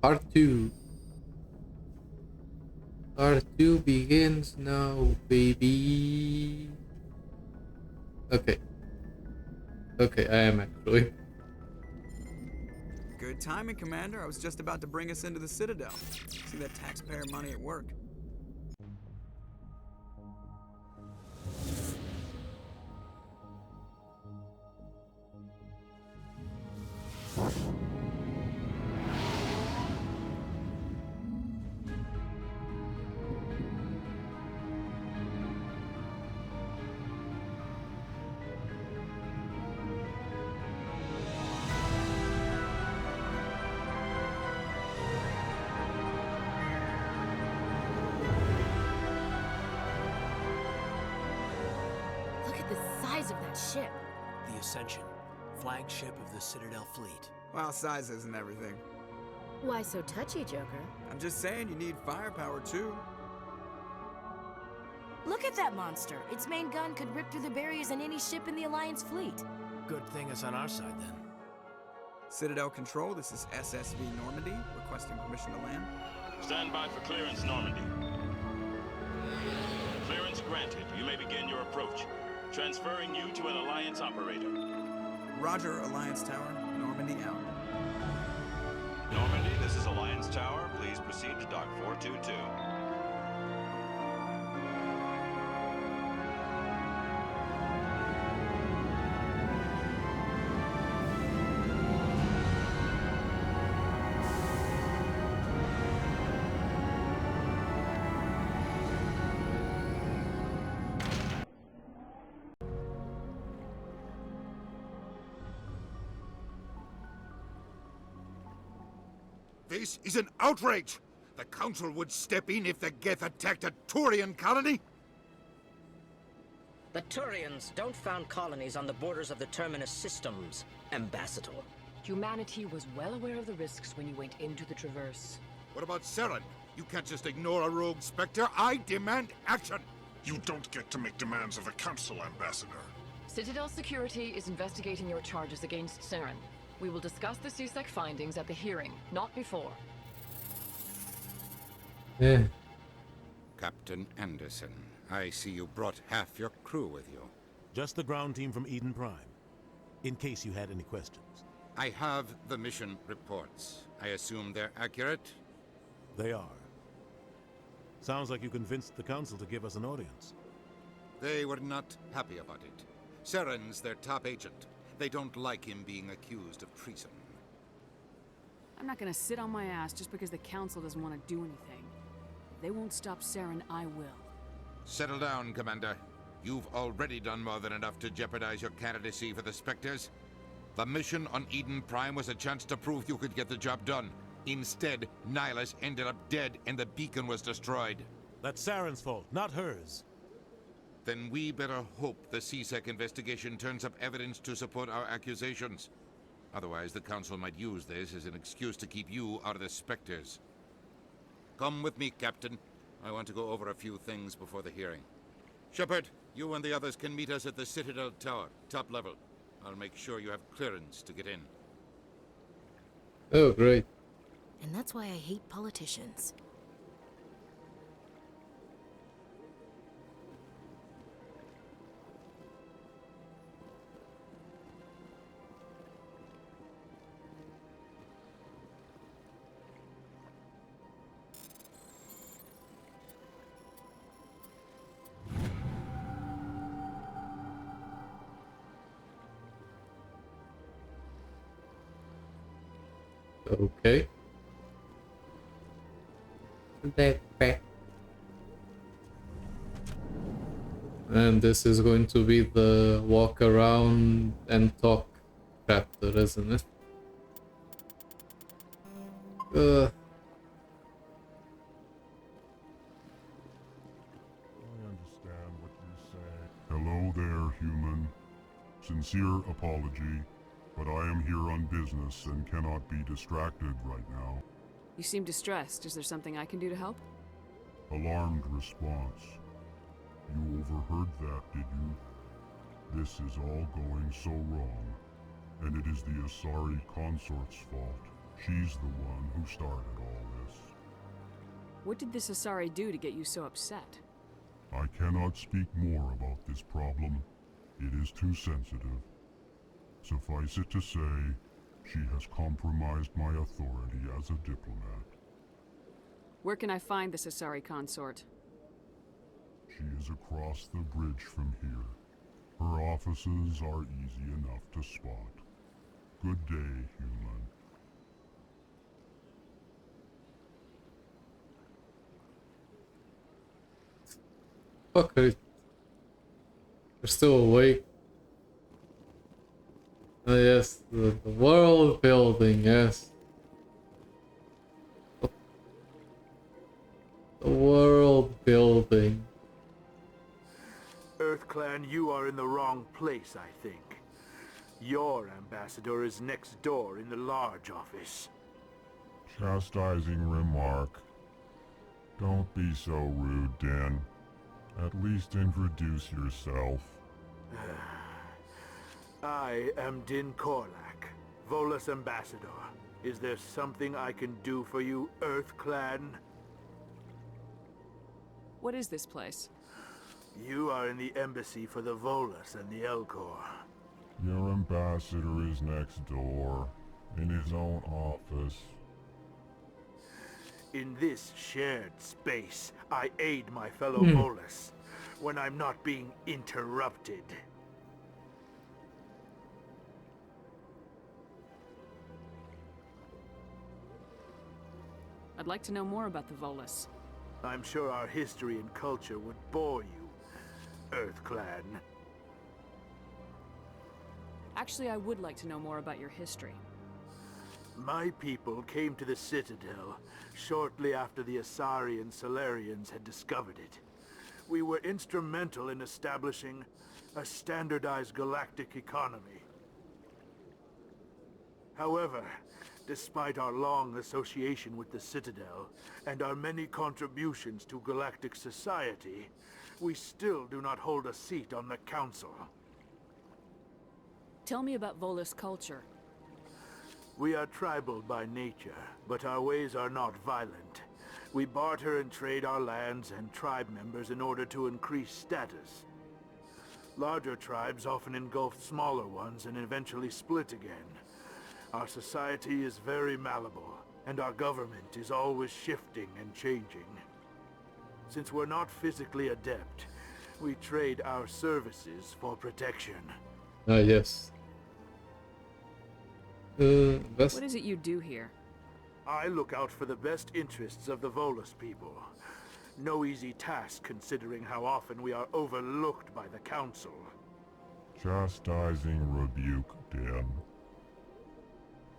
Part 2. Part 2 begins now, baby. Okay. Okay, I am actually. Good timing, Commander. I was just about to bring us into the Citadel. See that taxpayer money at work. Look at the size of that ship. The Ascension, flagship of the Citadel fleet. Well, size isn't everything. Why so touchy, Joker? I'm just saying you need firepower too. Look at that monster. Its main gun could rip through the barriers in any ship in the Alliance fleet. Good thing it's on our side then. Citadel Control, this is SSV Normandy, requesting permission to land. Stand by for clearance, Normandy. Clearance granted. You may begin your approach. Transferring you to an Alliance operator. Roger, Alliance Tower. Normandy out. Normandy, this is Alliance Tower. Please proceed to Dock 422. This is an outrage! The Council would step in if the Geth attacked a Turian colony? The Turians don't found colonies on the borders of the Terminus systems, Ambassador. Humanity was well aware of the risks when you went into the Traverse. What about Saren? You can't just ignore a rogue Spectre. I demand action! You don't get to make demands of the Council, Ambassador. Citadel Security is investigating your charges against Saren. We will discuss the CSEC findings at the hearing, not before. Yeah. Captain Anderson, I see you brought half your crew with you. Just the ground team from Eden Prime, in case you had any questions. I have the mission reports. I assume they're accurate? They are. Sounds like you convinced the Council to give us an audience. They were not happy about it. Saren's their top agent. They don't like him being accused of treason. I'm not gonna sit on my ass just because the Council doesn't want to do anything. If they won't stop Saren, I will. Settle down, Commander. You've already done more than enough to jeopardize your candidacy for the Spectres. The mission on Eden Prime was a chance to prove you could get the job done. Instead, Nihilus ended up dead and the beacon was destroyed. That's Saren's fault, not hers. Then we better hope the CSEC investigation turns up evidence to support our accusations. Otherwise, the Council might use this as an excuse to keep you out of the Spectres. Come with me, Captain. I want to go over a few things before the hearing. Shepard, you and the others can meet us at the Citadel Tower, top level. I'll make sure you have clearance to get in. Oh, great. And that's why I hate politicians. Okay. Backpack. And this is going to be the walk around and talk chapter, isn't it? I understand what you're saying. Hello there, human. Sincere apology, but I am here on business and cannot be distracted right now. You seem distressed. Is there something I can do to help? Alarmed response. You overheard that, did you? This is all going so wrong, and it is the Asari consort's fault. She's the one who started all this. What did the Asari do to get you so upset? I cannot speak more about this problem. It is too sensitive. Suffice it to say, she has compromised my authority as a diplomat. Where can I find the Asari consort? She is across the bridge from here. Her offices are easy enough to spot. Good day, human. Okay. You're still awake. Yes, the world building, yes. The world building. EarthClan, you are in the wrong place, I think. Your ambassador is next door in the large office. Chastising remark. Don't be so rude, Dan. At least introduce yourself. I am Din Korlak, Volus ambassador. Is there something I can do for you, EarthClan? What is this place? You are in the embassy for the Volus and the Elcor. Your ambassador is next door, in his own office. In this shared space, I aid my fellow Volus when I'm not being interrupted. I'd like to know more about the Volus. I'm sure our history and culture would bore you, EarthClan. Actually, I would like to know more about your history. My people came to the Citadel shortly after the Asari and Solarians had discovered it. We were instrumental in establishing a standardized galactic economy. However, despite our long association with the Citadel and our many contributions to galactic society, we still do not hold a seat on the Council. Tell me about Volus culture. We are tribal by nature, but our ways are not violent. We barter and trade our lands and tribe members in order to increase status. Larger tribes often engulf smaller ones and eventually split again. Our society is very malleable, and our government is always shifting and changing. Since we're not physically adept, we trade our services for protection. Ah, yes. What is it you do here? I look out for the best interests of the Volus people. No easy task considering how often we are overlooked by the Council. Chastising rebuke, Dan.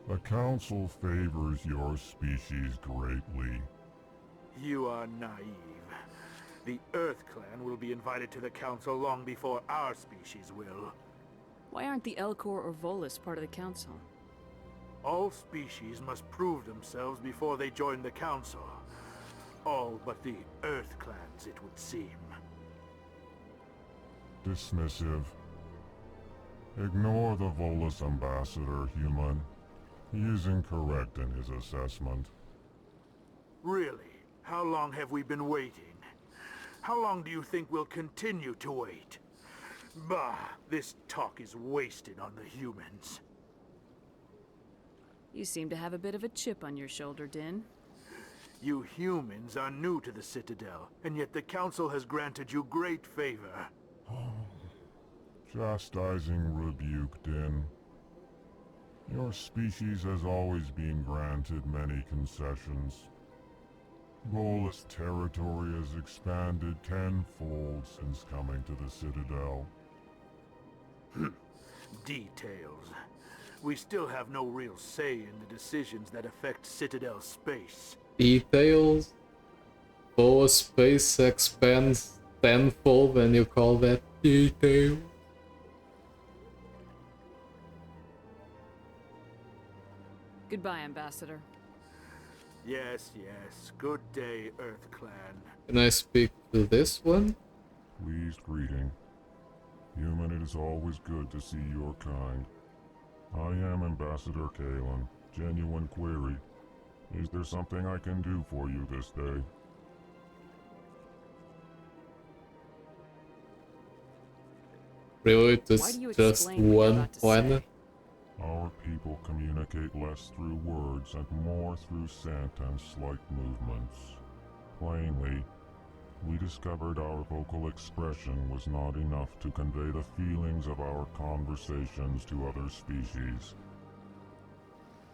The Council favors your species greatly. You are naive. The EarthClan will be invited to the Council long before our species will. Why aren't the Elcor or Volus part of the Council? All species must prove themselves before they join the Council. All but the EarthClans, it would seem. Dismissive. Ignore the Volus ambassador, human. He is incorrect in his assessment. Really? How long have we been waiting? How long do you think we'll continue to wait? Bah, this talk is wasted on the humans. You seem to have a bit of a chip on your shoulder, Din. You humans are new to the Citadel, and yet the Council has granted you great favor. Chastising rebuke, Din. Your species has always been granted many concessions. Volus territory has expanded tenfold since coming to the Citadel. Details. We still have no real say in the decisions that affect Citadel space. Details? Boa space expands tenfold when you call that detail. Goodbye, Ambassador. Yes, yes. Good day, EarthClan. Can I speak to this one? Pleased greeting. Human, it is always good to see your kind. I am Ambassador Kalen, Genuine query. Is there something I can do for you this day? Really, Why do you just explain what you're one about to planet? say? Our people communicate less through words and more through scent and slight movements. Plainly, we discovered our vocal expression was not enough to convey the feelings of our conversations to other species.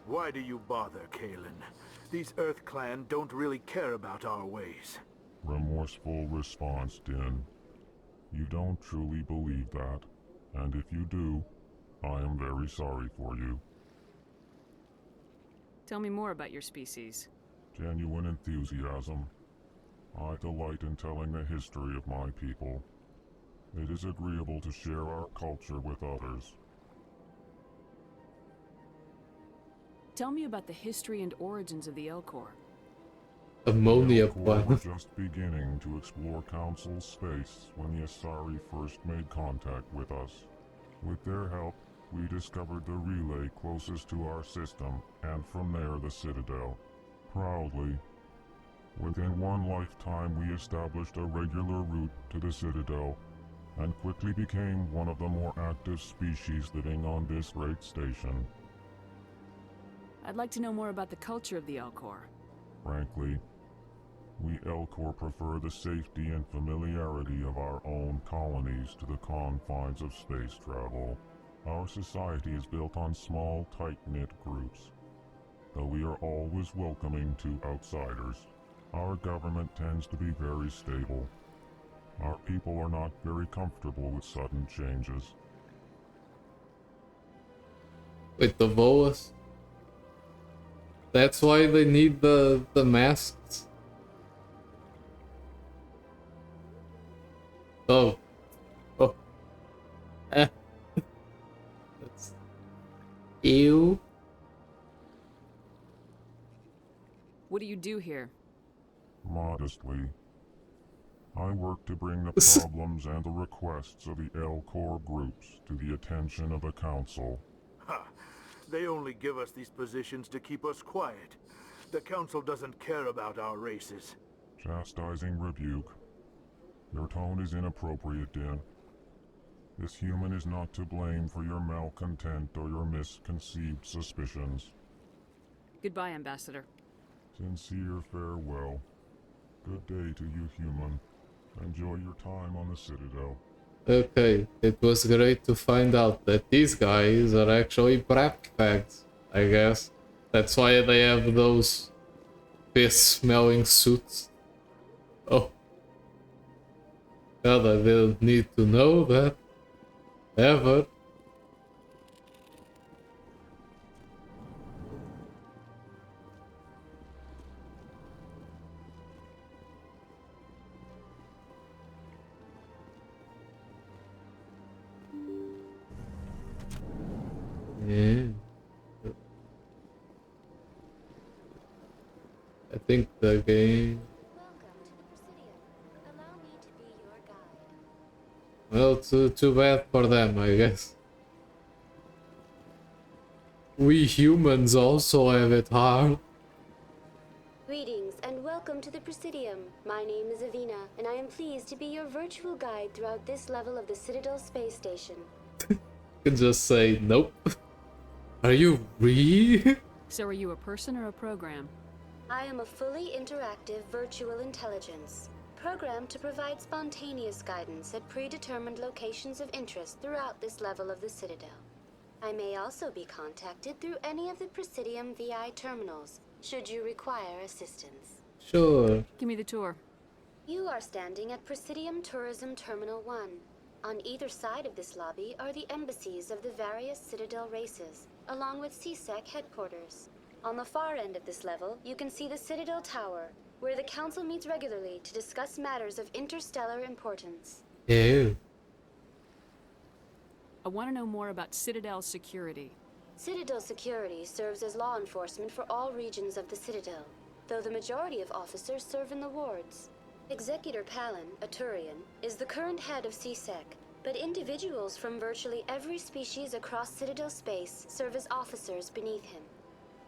Why do you bother, Kalen? These Earth Clan don't really care about our ways. Remorseful response, Din. You don't truly believe that, and if you do, I am very sorry for you. Tell me more about your species. Genuine enthusiasm. I delight in telling the history of my people. It is agreeable to share our culture with others. Tell me about the history and origins of the Elcor. Ammonia The Elcor were planet. just beginning to explore Council space when the Asari first made contact with us. With their help, we discovered the relay closest to our system, and from there the Citadel. Proudly, within one lifetime we established a regular route to the Citadel, and quickly became one of the more active species living on this great station. I'd like to know more about the culture of the Elcor. Frankly, we Elcor prefer the safety and familiarity of our own colonies to the confines of space travel. Our society is built on small, tight-knit groups, though we are always welcoming to outsiders. Our government tends to be very stable. Our people are not very comfortable with sudden changes. With the boas. That's why they need the masks. Oh. Oh. Eh. That's... Ew. What do you do here? Modestly, I work to bring the problems and the requests of the Elcor groups to the attention of the Council. Ha! They only give us these positions to keep us quiet. The Council doesn't care about our races. Chastising rebuke. Your tone is inappropriate, Din. This human is not to blame for your malcontent or your misconceived suspicions. Goodbye, Ambassador. Sincere farewell. Good day to you, human. Enjoy your time on the Citadel. Okay, it was great to find out that these guys are actually brat fags, I guess. That's why they have those piss-smelling suits. Oh. God, I didn't need to know that. Ever. Yeah. I think the game... Well, too bad for them, I guess. We humans also have it hard. Greetings and welcome to the Presidium. My name is Avina, and I am pleased to be your virtual guide throughout this level of the Citadel space station. You can just say, nope. Are you real? So are you a person or a program? I am a fully interactive virtual intelligence, programmed to provide spontaneous guidance at predetermined locations of interest throughout this level of the Citadel. I may also be contacted through any of the Presidium VI terminals, should you require assistance. Sure. Give me the tour. You are standing at Presidium Tourism Terminal 1. On either side of this lobby are the embassies of the various Citadel races, along with CSEC headquarters. On the far end of this level, you can see the Citadel Tower, where the Council meets regularly to discuss matters of interstellar importance. Ew. I want to know more about Citadel security. Citadel security serves as law enforcement for all regions of the Citadel, though the majority of officers serve in the wards. Executor Palin, a Turian, is the current head of CSEC, but individuals from virtually every species across Citadel space serve as officers beneath him.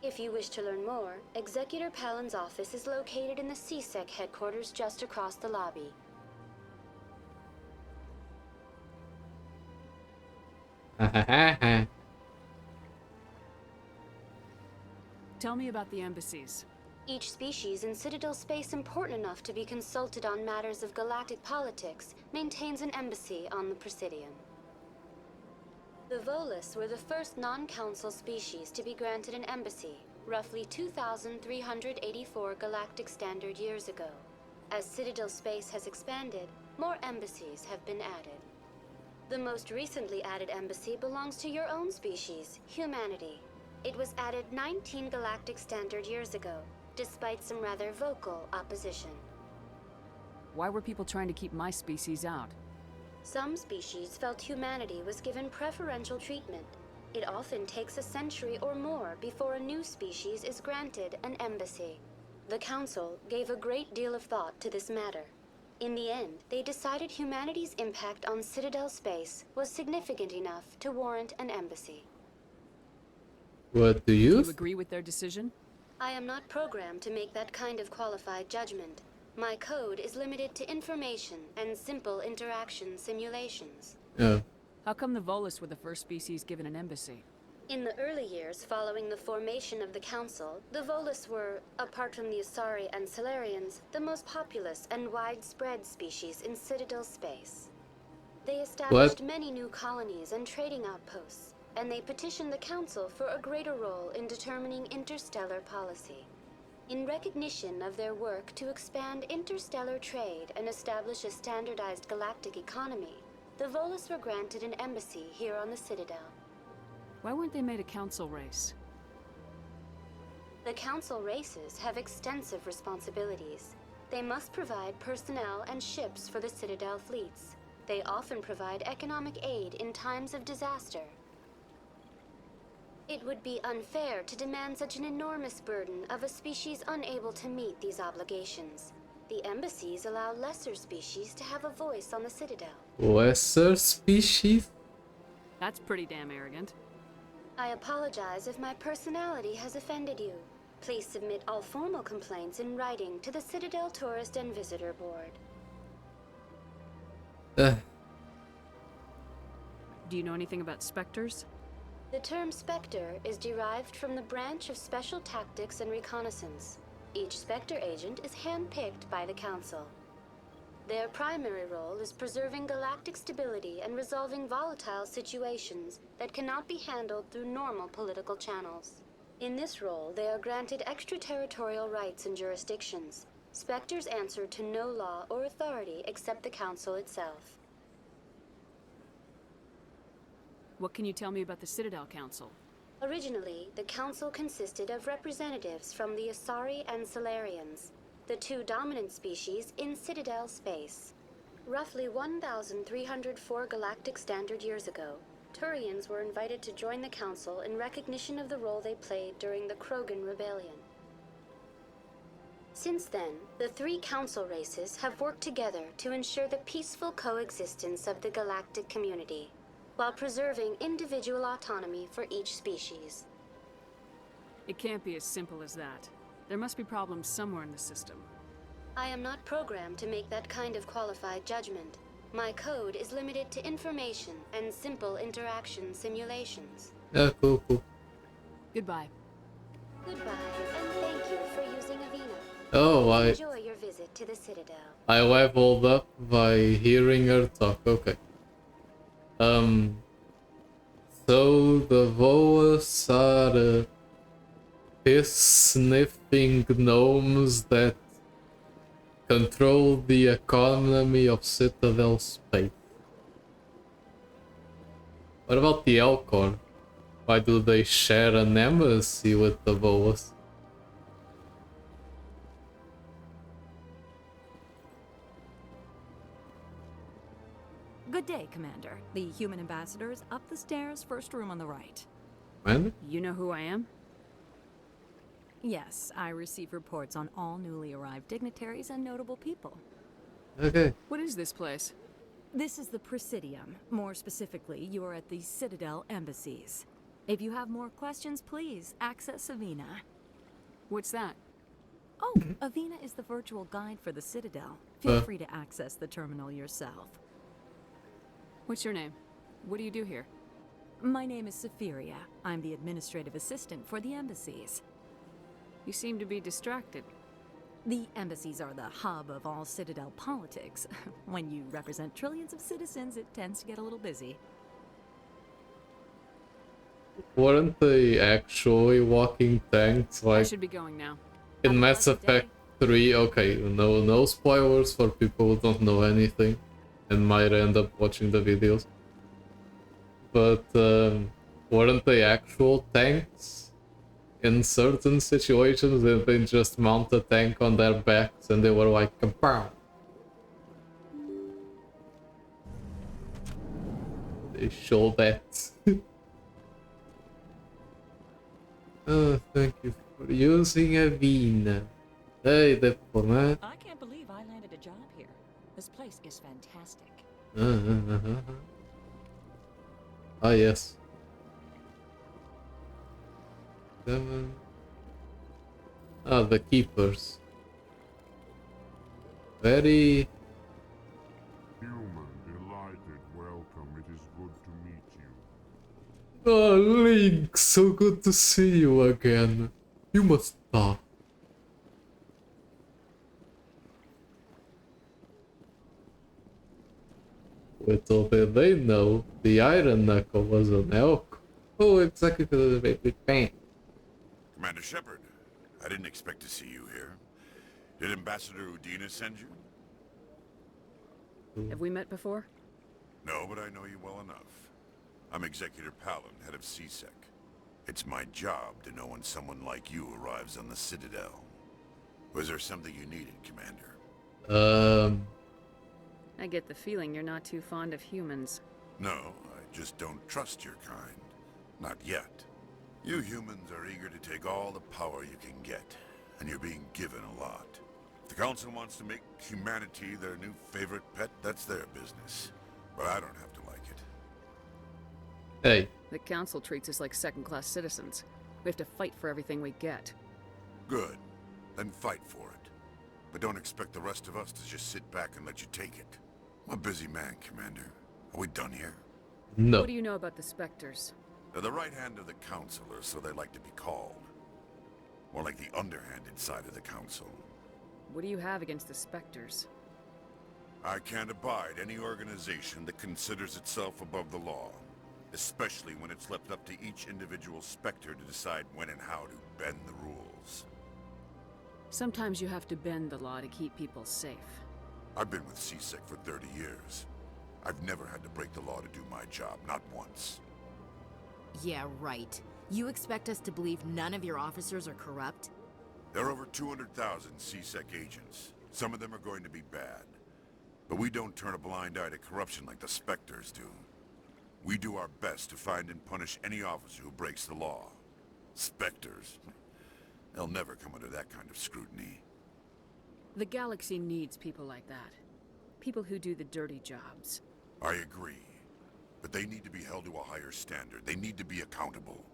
If you wish to learn more, Executor Palin's office is located in the CSEC headquarters just across the lobby. Tell me about the embassies. Each species in Citadel space important enough to be consulted on matters of galactic politics maintains an embassy on the Presidium. The Volus were the first non-council species to be granted an embassy, roughly 2,384 galactic standard years ago. As Citadel space has expanded, more embassies have been added. The most recently added embassy belongs to your own species, humanity. It was added 19 galactic standard years ago, despite some rather vocal opposition. Why were people trying to keep my species out? Some species felt humanity was given preferential treatment. It often takes a century or more before a new species is granted an embassy. The Council gave a great deal of thought to this matter. In the end, they decided humanity's impact on Citadel space was significant enough to warrant an embassy. What do Do you? you agree with their decision? I am not programmed to make that kind of qualified judgment. My code is limited to information and simple interaction simulations. Yeah. How come the Volus were the first species given an embassy? In the early years following the formation of the Council, the Volus were, apart from the Asari and Solarians, the most populous and widespread species in Citadel space. They established many new colonies and trading outposts, and they petitioned the Council for a greater role in determining interstellar policy. In recognition of their work to expand interstellar trade and establish a standardized galactic economy, the Volus were granted an embassy here on the Citadel. Why weren't they made a council race? The Council races have extensive responsibilities. They must provide personnel and ships for the Citadel fleets. They often provide economic aid in times of disaster. It would be unfair to demand such an enormous burden of a species unable to meet these obligations. The embassies allow lesser species to have a voice on the Citadel. Lesser species? That's pretty damn arrogant. I apologize if my personality has offended you. Please submit all formal complaints in writing to the Citadel Tourist and Visitor Board. Do you know anything about specters? The term Spectre is derived from the branch of Special Tactics and Reconnaissance. Each Spectre agent is handpicked by the Council. Their primary role is preserving galactic stability and resolving volatile situations that cannot be handled through normal political channels. In this role, they are granted extraterritorial rights and jurisdictions. Spectres answer to no law or authority except the Council itself. What can you tell me about the Citadel Council? Originally, the Council consisted of representatives from the Asari and Solarians, the two dominant species in Citadel space. Roughly 1,304 galactic standard years ago, Turians were invited to join the Council in recognition of the role they played during the Krogan Rebellion. Since then, the three Council races have worked together to ensure the peaceful coexistence of the galactic community, while preserving individual autonomy for each species. It can't be as simple as that. There must be problems somewhere in the system. I am not programmed to make that kind of qualified judgment. My code is limited to information and simple interaction simulations. Yeah, cool. Goodbye. Goodbye, and thank you for using Avina. Oh, Enjoy your visit to the Citadel. I leveled up by hearing her talk. Okay. So the Volus are piss-sniffing gnomes that control the economy of Citadel space. What about the Elcor? Why do they share an embassy with the Volus? Good day, Commander. The human ambassador is up the stairs, first room on the right. Commander? You know who I am? Yes, I receive reports on all newly arrived dignitaries and notable people. Okay. What is this place? This is the Presidium. More specifically, you are at the Citadel embassies. If you have more questions, please access Avena. What's that? Oh, Avena is the virtual guide for the Citadel. Feel free to access the terminal yourself. What's your name? What do you do here? My name is Safiria. I'm the administrative assistant for the embassies. You seem to be distracted. The embassies are the hub of all Citadel politics. When you represent trillions of citizens, it tends to get a little busy. Weren't they actually walking tanks I like should be going now. in Mass Effect 3? Okay, no spoilers for people who don't know anything and might end up watching the videos. But weren't they actual tanks in certain situations? Did they just mount a tank on their backs and they were like, kapow? They show that. Oh, thank you for using Avena. Hey, the format. I can't believe I landed a job here. This place is fantastic. Ah, yes. 7. Ah, the keepers. Very... Human, delighted, welcome. It is good to meet you. Oh, Link, so good to see you again. You must talk. Little did they know, the Iron Knuckle was an elk. Oh, Executive Bang. Commander Shepard, I didn't expect to see you here. Did Ambassador Udina send you? Have we met before? No, but I know you well enough. I'm Executor Palin, head of CSEC. It's my job to know when someone like you arrives on the Citadel. Was there something you needed, Commander? I get the feeling you're not too fond of humans. No, I just don't trust your kind. Not yet. You humans are eager to take all the power you can get, and you're being given a lot. If the Council wants to make humanity their new favorite pet, that's their business. But I don't have to like it. Hey. The Council treats us like second-class citizens. We have to fight for everything we get. Good. Then fight for it. But don't expect the rest of us to just sit back and let you take it. I'm a busy man, Commander. Are we done here? No. What do you know about the Spectres? They're the right hand of the Council, or so they like to be called. More like the underhanded side of the Council. What do you have against the Spectres? I can't abide any organization that considers itself above the law. Especially when it's left up to each individual Spectre to decide when and how to bend the rules. Sometimes you have to bend the law to keep people safe. I've been with CSEC for 30 years. I've never had to break the law to do my job, not once. Yeah, right. You expect us to believe none of your officers are corrupt? There are over 200,000 CSEC agents. Some of them are going to be bad. But we don't turn a blind eye to corruption like the Spectres do. We do our best to find and punish any officer who breaks the law. Spectres. They'll never come under that kind of scrutiny. The galaxy needs people like that. People who do the dirty jobs. I agree. But they need to be held to a higher standard. They need to be accountable.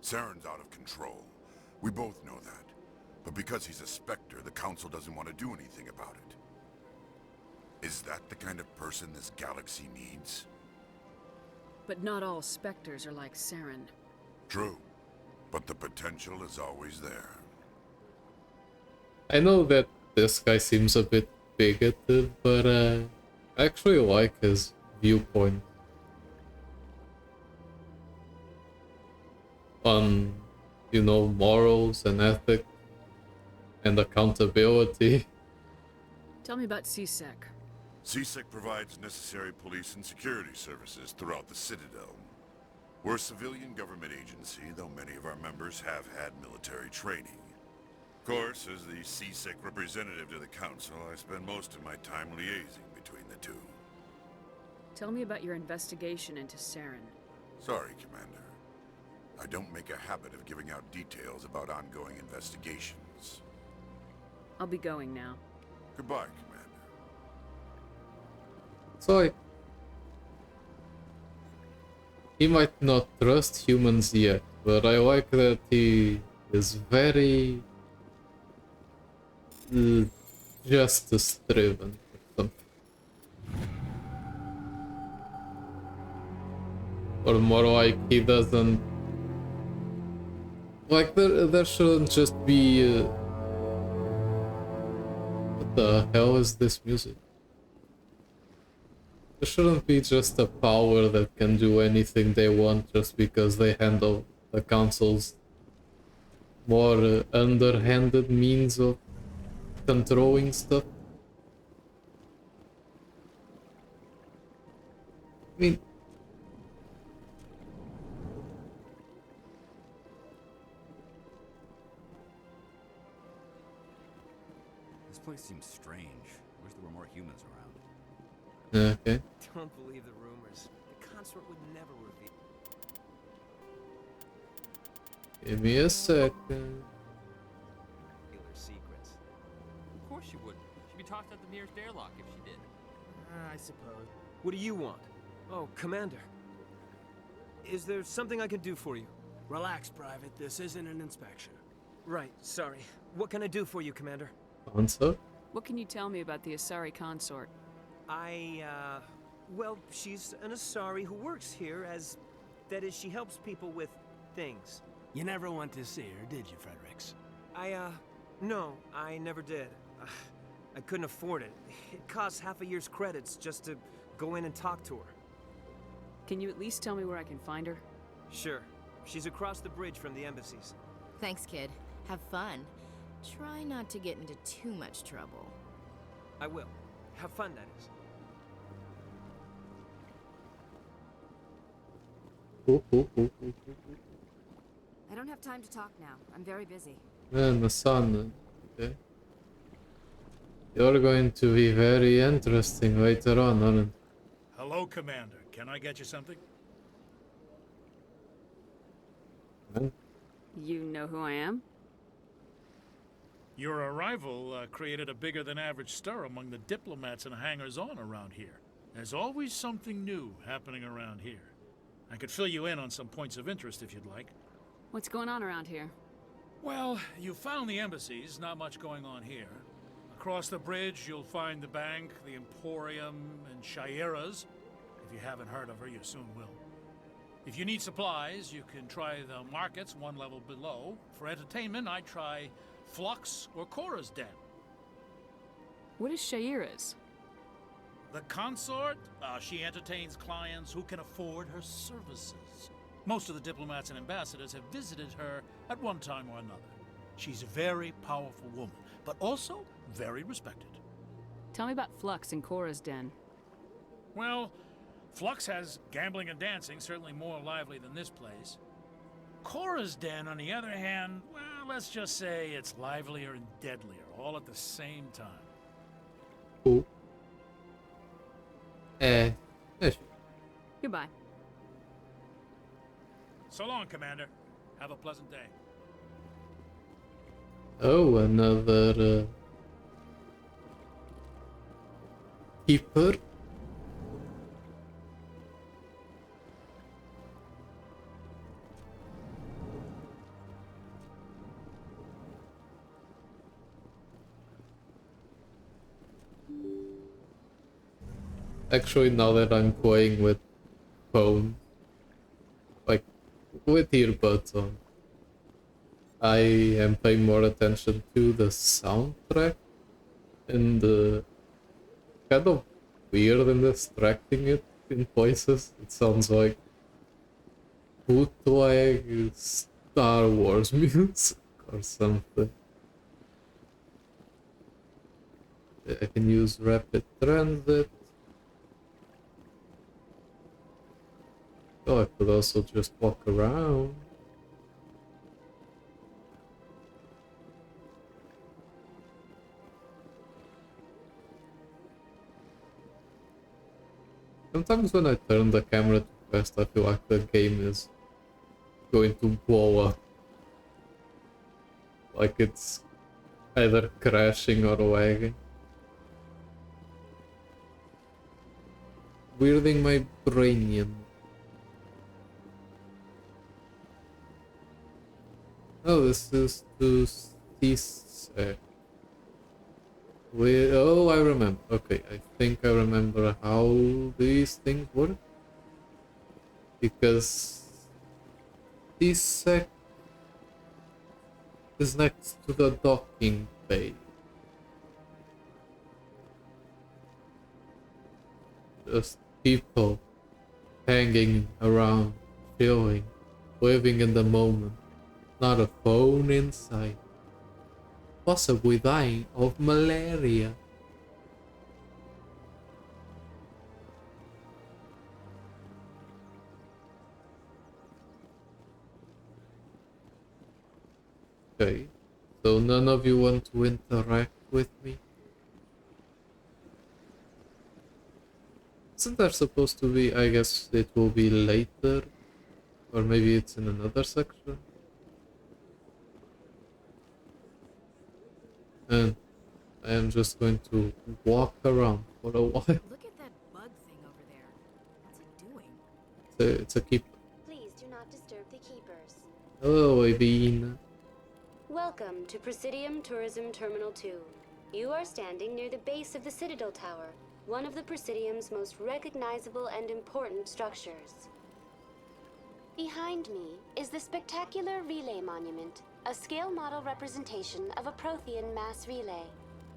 Saren's out of control. We both know that. But because he's a Spectre, the Council doesn't want to do anything about it. Is that the kind of person this galaxy needs? But not all Spectres are like Saren. True. But the potential is always there. I know that this guy seems a bit bigoted, but I actually like his viewpoint on, you know, morals and ethics and accountability. Tell me about CSEC. CSEC provides necessary police and security services throughout the Citadel. We're a civilian government agency, though many of our members have had military training. Of course, as the CSEC representative to the Council, I spend most of my time liaising between the two. Tell me about your investigation into Saren. Sorry, Commander. I don't make a habit of giving out details about ongoing investigations. I'll be going now. Goodbye, Commander. Sorry. he might not trust humans yet, but I like that he is very justice driven or something. Or more like he doesn't like there shouldn't just be what the hell is this music? There shouldn't be just a power that can do anything they want just because they handle the council's more underhanded means of controlling stuff. I mean, this place seems strange. Wish there were more humans around. okay. Don't believe the rumors. The consort would never reveal. Give me a second. Their secrets. Of course she would. She'd be tossed out the nearest airlock if she did. I suppose. What do you want? Oh, Commander. Is there something I can do for you? Relax, Private. This isn't an inspection. Right, sorry. What can I do for you, Commander? Answer? What can you tell me about the Asari consort? Well, she's an Asari who works here as... That is, she helps people with things. You never went to see her, did you, Fredericks? No, I never did. I couldn't afford it. It costs half a year's credits just to go in and talk to her. Can you at least tell me where I can find her? Sure. She's across the bridge from the embassies. Thanks, kid. Have fun. Try not to get into too much trouble. I will. Have fun, that is. I don't have time to talk now. I'm very busy. Man, the sun. Okay. You're going to be very interesting later on, aren't you? Hello, Commander. Can I get you something? You know who I am? Your arrival created a bigger than average stir among the diplomats and hangers-on around here. There's always something new happening around here. I could fill you in on some points of interest if you'd like. What's going on around here? Well, you found the embassies, not much going on here. Across the bridge, you'll find the bank, the Emporium, and Shaira's. If you haven't heard of her, you soon will. If you need supplies, you can try the markets one level below. For entertainment, I'd try Flux or Cora's Den. What is Shaira's? The consort? She entertains clients who can afford her services. Most of the diplomats and ambassadors have visited her at one time or another. She's a very powerful woman, but also very respected. Tell me about Flux and Cora's Den. Well, Flux has gambling and dancing, certainly more lively than this place. Cora's Den, on the other hand, well, let's just say it's livelier and deadlier, all at the same time. Cool. Goodbye. So long, Commander. Have a pleasant day. Oh, another keeper. Actually, now that I'm playing with phone, like with earbuds on, I am paying more attention to the soundtrack and kind of weird and distracting it in places. It sounds like bootleg Star Wars music or something. I can use rapid transit. Oh, I could also just walk around. Sometimes when I turn the camera too fast, I feel like the game is going to blow up. Like it's either crashing or lagging. Weirding my brainian. Oh, this is to CSEC. Oh, I remember. Okay, I think I remember how these things work. Because CSEC is next to the docking bay. Just people hanging around, chilling, living in the moment. Not a phone inside. Possibly dying of malaria. Okay, so none of you want to interact with me? Isn't there supposed to be, I guess it will be later? Or maybe it's in another section? And I am just going to walk around for a while. Look at that bug thing over there. What's it doing? It's a keeper. Please do not disturb the keepers. Hello, Avine. Welcome to Presidium Tourism Terminal 2. You are standing near the base of the Citadel Tower, one of the Presidium's most recognizable and important structures. Behind me is the spectacular Relay Monument, a scale model representation of a Prothean mass relay.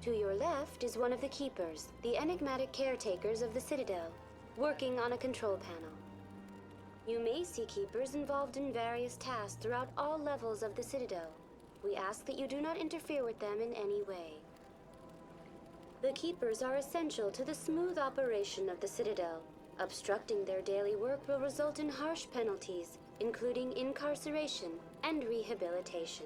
To your left is one of the keepers, the enigmatic caretakers of the Citadel, working on a control panel. You may see keepers involved in various tasks throughout all levels of the Citadel. We ask that you do not interfere with them in any way. The keepers are essential to the smooth operation of the Citadel. Obstructing their daily work will result in harsh penalties, including incarceration and rehabilitation.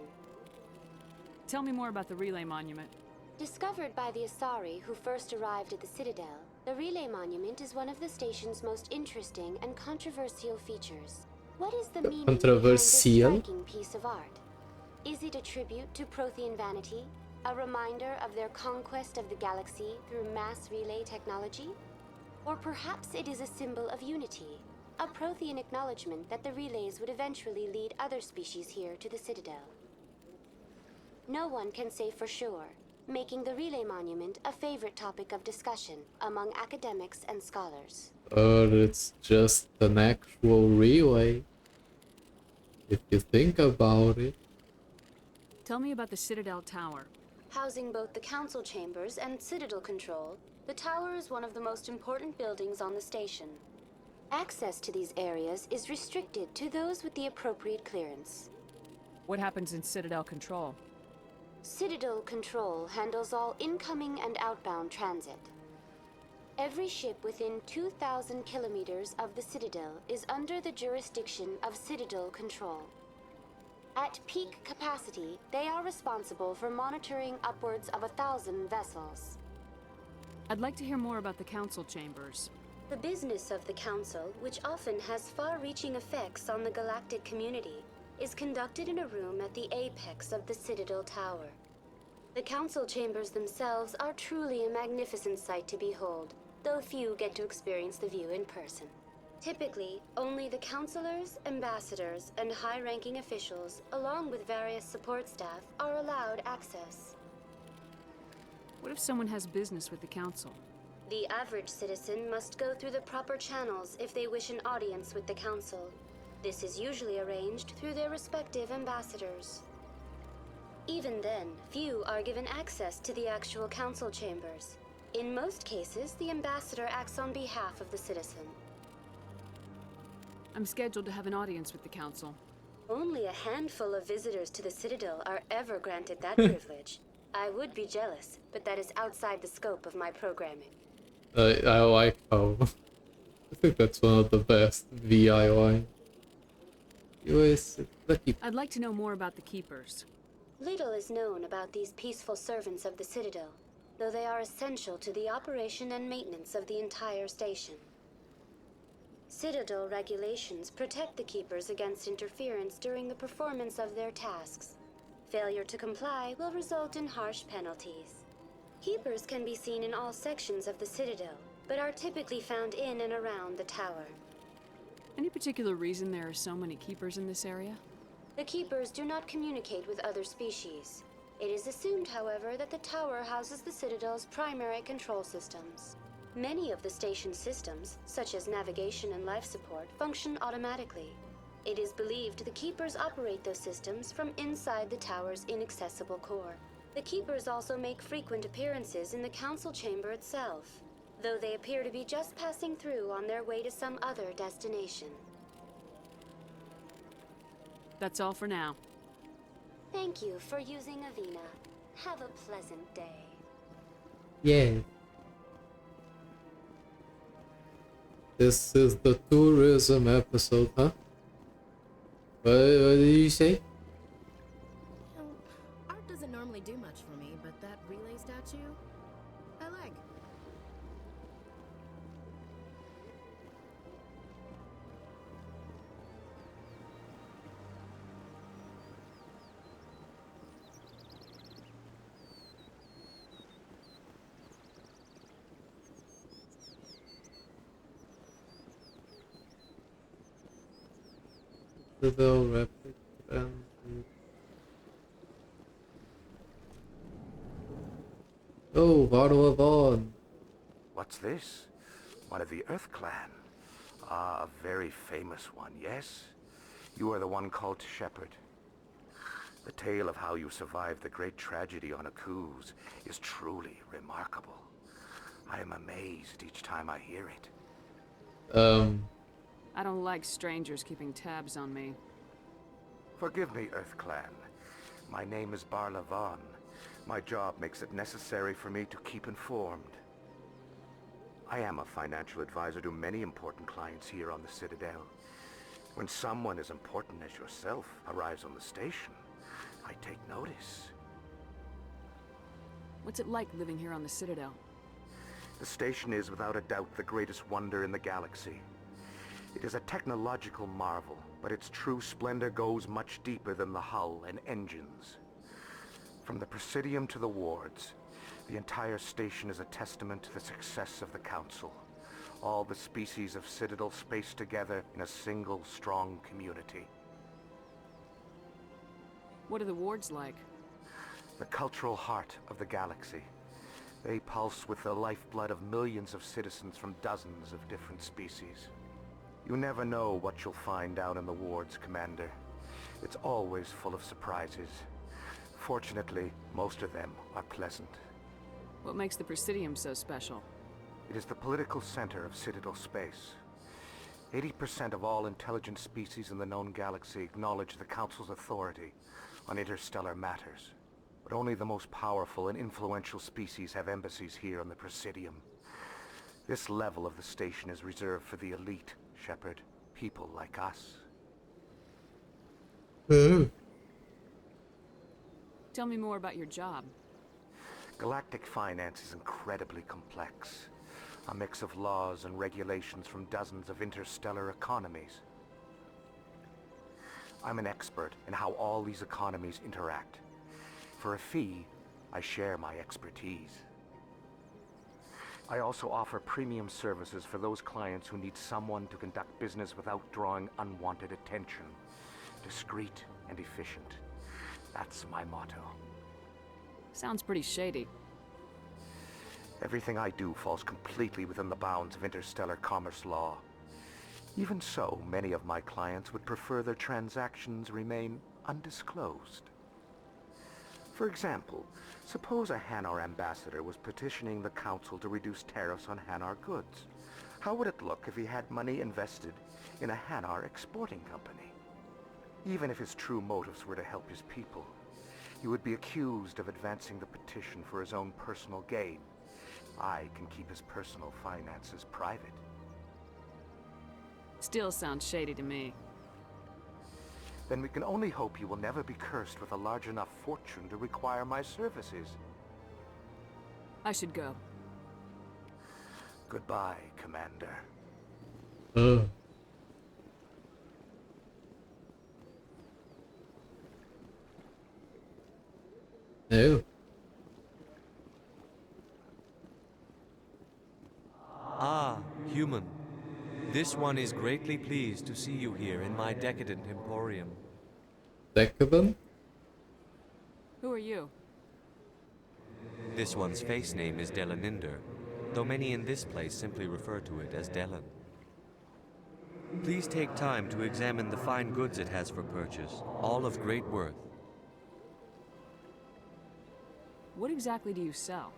Tell me more about the Relay Monument. Discovered by the Asari who first arrived at the Citadel, the Relay Monument is one of the station's most interesting and controversial features. What is the meaning behind this striking piece of art? Is it a tribute to Prothean vanity? A reminder of their conquest of the galaxy through mass relay technology? Or perhaps it is a symbol of unity, a Prothean acknowledgement that the relays would eventually lead other species here to the Citadel. No one can say for sure, making the Relay Monument a favorite topic of discussion among academics and scholars. Or it's just an actual relay, if you think about it. Tell me about the Citadel Tower. Housing both the council chambers and Citadel control, the tower is one of the most important buildings on the station. Access to these areas is restricted to those with the appropriate clearance. What happens in Citadel Control? Citadel Control handles all incoming and outbound transit. Every ship within 2,000 kilometers of the Citadel is under the jurisdiction of Citadel Control. At peak capacity, they are responsible for monitoring upwards of 1,000 vessels. I'd like to hear more about the council chambers. The business of the Council, which often has far-reaching effects on the galactic community, is conducted in a room at the apex of the Citadel Tower. The Council chambers themselves are truly a magnificent sight to behold, though few get to experience the view in person. Typically, only the councilors, ambassadors, and high-ranking officials, along with various support staff, are allowed access. What if someone has business with the council? The average citizen must go through the proper channels if they wish an audience with the council. This is usually arranged through their respective ambassadors. Even then, few are given access to the actual council chambers. In most cases, the ambassador acts on behalf of the citizen. I'm scheduled to have an audience with the council. Only a handful of visitors to the Citadel are ever granted that privilege. I would be jealous, but that is outside the scope of my programming. I like how... I think that's one of the best VI lines. I'd like to know more about the Keepers. Little is known about these peaceful servants of the Citadel, though they are essential to the operation and maintenance of the entire station. Citadel regulations protect the Keepers against interference during the performance of their tasks. Failure to comply will result in harsh penalties. Keepers can be seen in all sections of the Citadel, but are typically found in and around the tower. Any particular reason there are so many Keepers in this area? The Keepers do not communicate with other species. It is assumed, however, that the tower houses the Citadel's primary control systems. Many of the station's systems, such as navigation and life support, function automatically. It is believed the Keepers operate those systems from inside the tower's inaccessible core. The Keepers also make frequent appearances in the Council chamber itself, though they appear to be just passing through on their way to some other destination. That's all for now. Thank you for using Avina. Have a pleasant day. Yeah. This is the tourism episode, huh? What did you say? Art doesn't normally do much for me, but that relay statue, I like. Little rapid and oh, bottle of on. What's this? One of the Earth Clan. Ah, a very famous one, yes? You are the one called Shepherd. The tale of how you survived the great tragedy on Akuz is truly remarkable. I am amazed each time I hear it. I don't like strangers keeping tabs on me. Forgive me, Earth Clan. My name is Barla Vaughn. My job makes it necessary for me to keep informed. I am a financial advisor to many important clients here on the Citadel. When someone as important as yourself arrives on the station, I take notice. What's it like living here on the Citadel? The station is without a doubt the greatest wonder in the galaxy. It is a technological marvel, but its true splendor goes much deeper than the hull and engines. From the Presidium to the wards, the entire station is a testament to the success of the Council. All the species of Citadel spaced together in a single strong community. What are the wards like? The cultural heart of the galaxy. They pulse with the lifeblood of millions of citizens from dozens of different species. You never know what you'll find down in the wards, Commander. It's always full of surprises. Fortunately, most of them are pleasant. What makes the Presidium so special? It is the political center of Citadel space. 80% of all intelligent species in the known galaxy acknowledge the Council's authority on interstellar matters. But only the most powerful and influential species have embassies here on the Presidium. This level of the station is reserved for the elite, Shepard. People like us. Tell me more about your job. Galactic finance is incredibly complex. A mix of laws and regulations from dozens of interstellar economies. I'm an expert in how all these economies interact. For a fee, I share my expertise. I also offer premium services for those clients who need someone to conduct business without drawing unwanted attention. Discreet and efficient. That's my motto. Sounds pretty shady. Everything I do falls completely within the bounds of interstellar commerce law. Even so, many of my clients would prefer their transactions remain undisclosed. For example, suppose a Hanar ambassador was petitioning the Council to reduce tariffs on Hanar goods. How would it look if he had money invested in a Hanar exporting company? Even if his true motives were to help his people, he would be accused of advancing the petition for his own personal gain. I can keep his personal finances private. Still sounds shady to me. Then we can only hope you will never be cursed with a large enough fortune to require my services. I should go. Goodbye, Commander. No. Ah, human. This one is greatly pleased to see you here in my decadent emporium. Decadent? Who are you? This one's face name is Delaninder, though many in this place simply refer to it as Delan. Please take time to examine the fine goods it has for purchase, all of great worth. What exactly do you sell?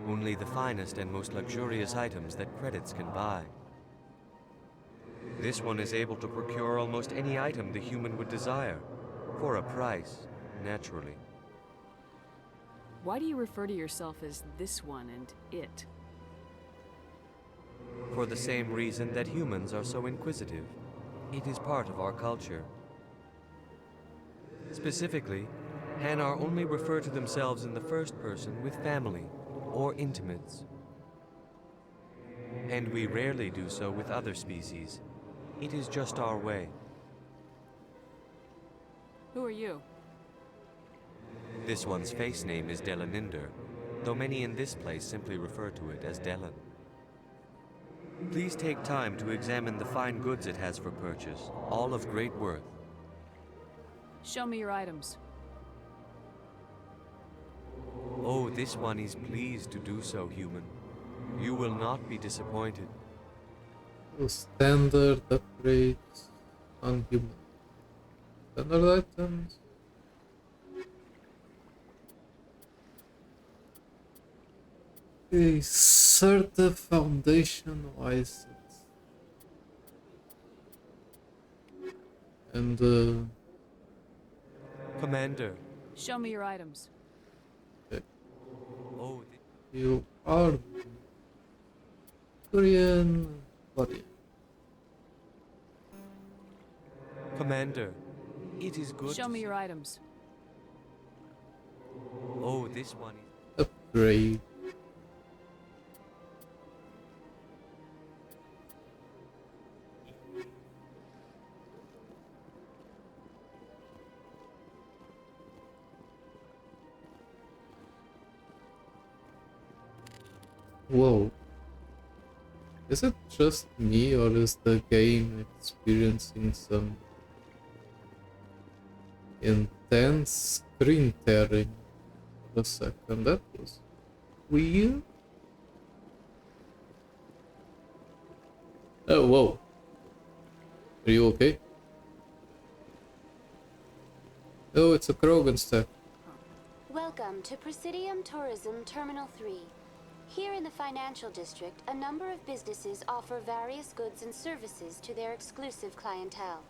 Only the finest and most luxurious items that credits can buy. This one is able to procure almost any item the human would desire, for a price, naturally. Why do you refer to yourself as this one and it? For the same reason that humans are so inquisitive. It is part of our culture. Specifically, Hanar only refer to themselves in the first person with family or intimates. And we rarely do so with other species. It is just our way. Who are you? This one's face name is Delaninder, though many in this place simply refer to it as Delan. Please take time to examine the fine goods it has for purchase, all of great worth. Show me your items. Oh, this one is pleased to do so, human. You will not be disappointed. Standard upgrades on human. Standard items. Okay, Certa Foundation license. And Commander. Show me your items. Okay. Oh, You are Korean body. Commander, it is good. Show me your items. Oh, this one is Upgrade. Whoa. Is it just me or is the game experiencing some intense screen tearing for a second? That was weird. Oh, whoa. Are you okay? Oh, it's a Krogan stack. Welcome to Presidium Tourism Terminal 3. Here in the financial district, a number of businesses offer various goods and services to their exclusive clientele.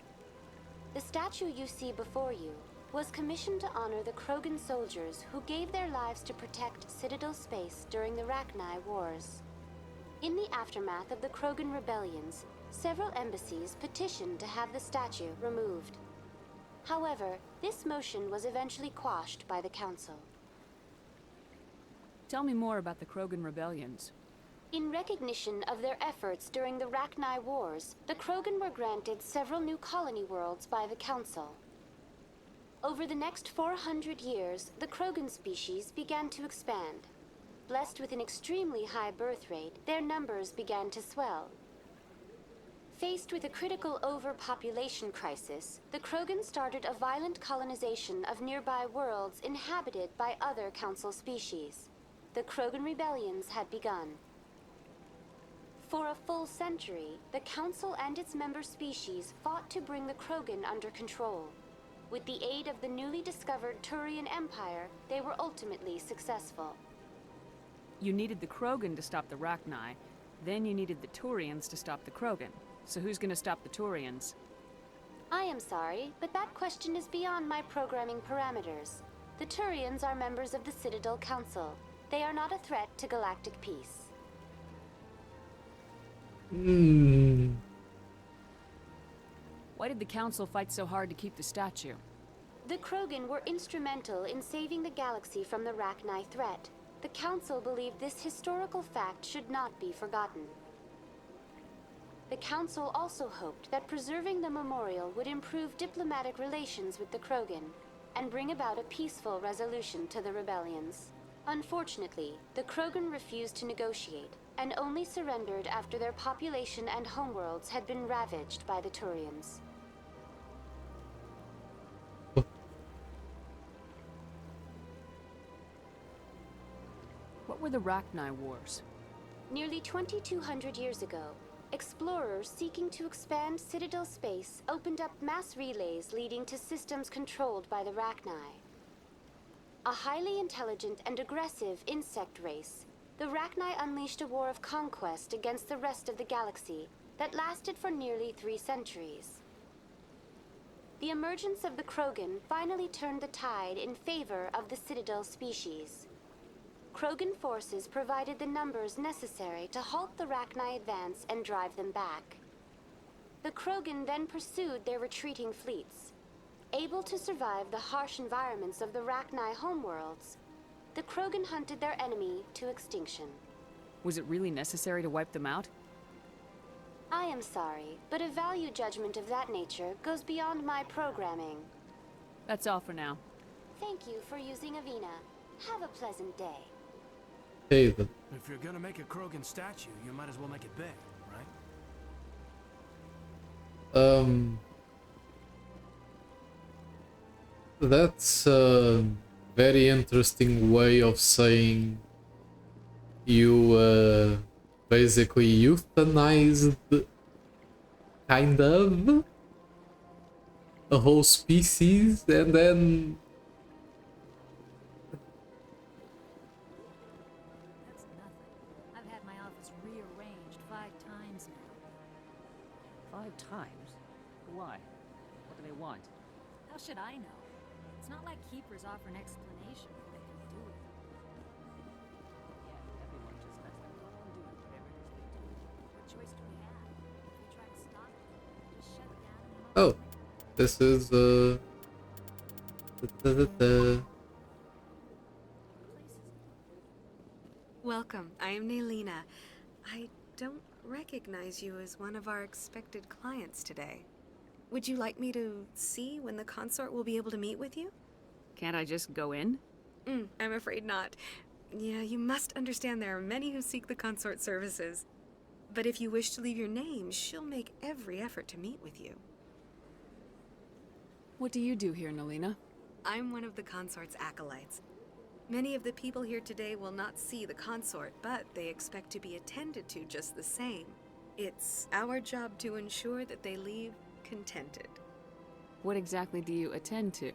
The statue you see before you was commissioned to honor the Krogan soldiers who gave their lives to protect Citadel space during the Rachni Wars. In the aftermath of the Krogan rebellions, several embassies petitioned to have the statue removed. However, this motion was eventually quashed by the Council. Tell me more about the Krogan rebellions. In recognition of their efforts during the Rachni Wars, the Krogan were granted several new colony worlds by the Council. Over the next 400 years, the Krogan species began to expand. Blessed with an extremely high birth rate, their numbers began to swell. Faced with a critical overpopulation crisis, the Krogan started a violent colonization of nearby worlds inhabited by other Council species. The Krogan rebellions had begun. For a full century, the Council and its member species fought to bring the Krogan under control. With the aid of the newly discovered Turian Empire, they were ultimately successful. You needed the Krogan to stop the Rachni, then you needed the Turians to stop the Krogan. So who's gonna stop the Turians? I am sorry, but that question is beyond my programming parameters. The Turians are members of the Citadel Council. They are not a threat to galactic peace. Why did the Council fight so hard to keep the statue? The Krogan were instrumental in saving the galaxy from the Rachni threat. The Council believed this historical fact should not be forgotten. The Council also hoped that preserving the memorial would improve diplomatic relations with the Krogan and bring about a peaceful resolution to the rebellions. Unfortunately, the Krogan refused to negotiate and only surrendered after their population and homeworlds had been ravaged by the Turians. What were the Rachni Wars? Nearly 2,200 years ago, explorers seeking to expand Citadel space opened up mass relays leading to systems controlled by the Rachni. A highly intelligent and aggressive insect race, the Rachni unleashed a war of conquest against the rest of the galaxy that lasted for nearly 3 centuries. The emergence of the Krogan finally turned the tide in favor of the Citadel species. Krogan forces provided the numbers necessary to halt the Rachni advance and drive them back. The Krogan then pursued their retreating fleets. Able to survive the harsh environments of the Rachni homeworlds, the Krogan hunted their enemy to extinction. Was it really necessary to wipe them out? I am sorry, but a value judgment of that nature goes beyond my programming. That's all for now. Thank you for using Avina. Have a pleasant day. Hey then. If you're gonna make a Krogan statue, you might as well make it big, right? That's a very interesting way of saying you basically euthanized, kind of, a whole species, and then That's nothing. I've had my office rearranged 5 times now. 5 times? Why? What do they want? How should I know? It's not like keepers offer an explanation for what they can do with it. Yeah, everyone just lets them go and do whatever it is they do. What choice do we have? If we try to stop it, just shut it down and oh, this is Welcome, I am Naylina. I don't recognize you as one of our expected clients today. Would you like me to see when the consort will be able to meet with you? Can't I just go in? I'm afraid not. Yeah, you must understand there are many who seek the consort services. But if you wish to leave your name, she'll make every effort to meet with you. What do you do here, Nalina? I'm one of the consort's acolytes. Many of the people here today will not see the consort, but they expect to be attended to just the same. It's our job to ensure that they leave contented. What exactly do you attend to?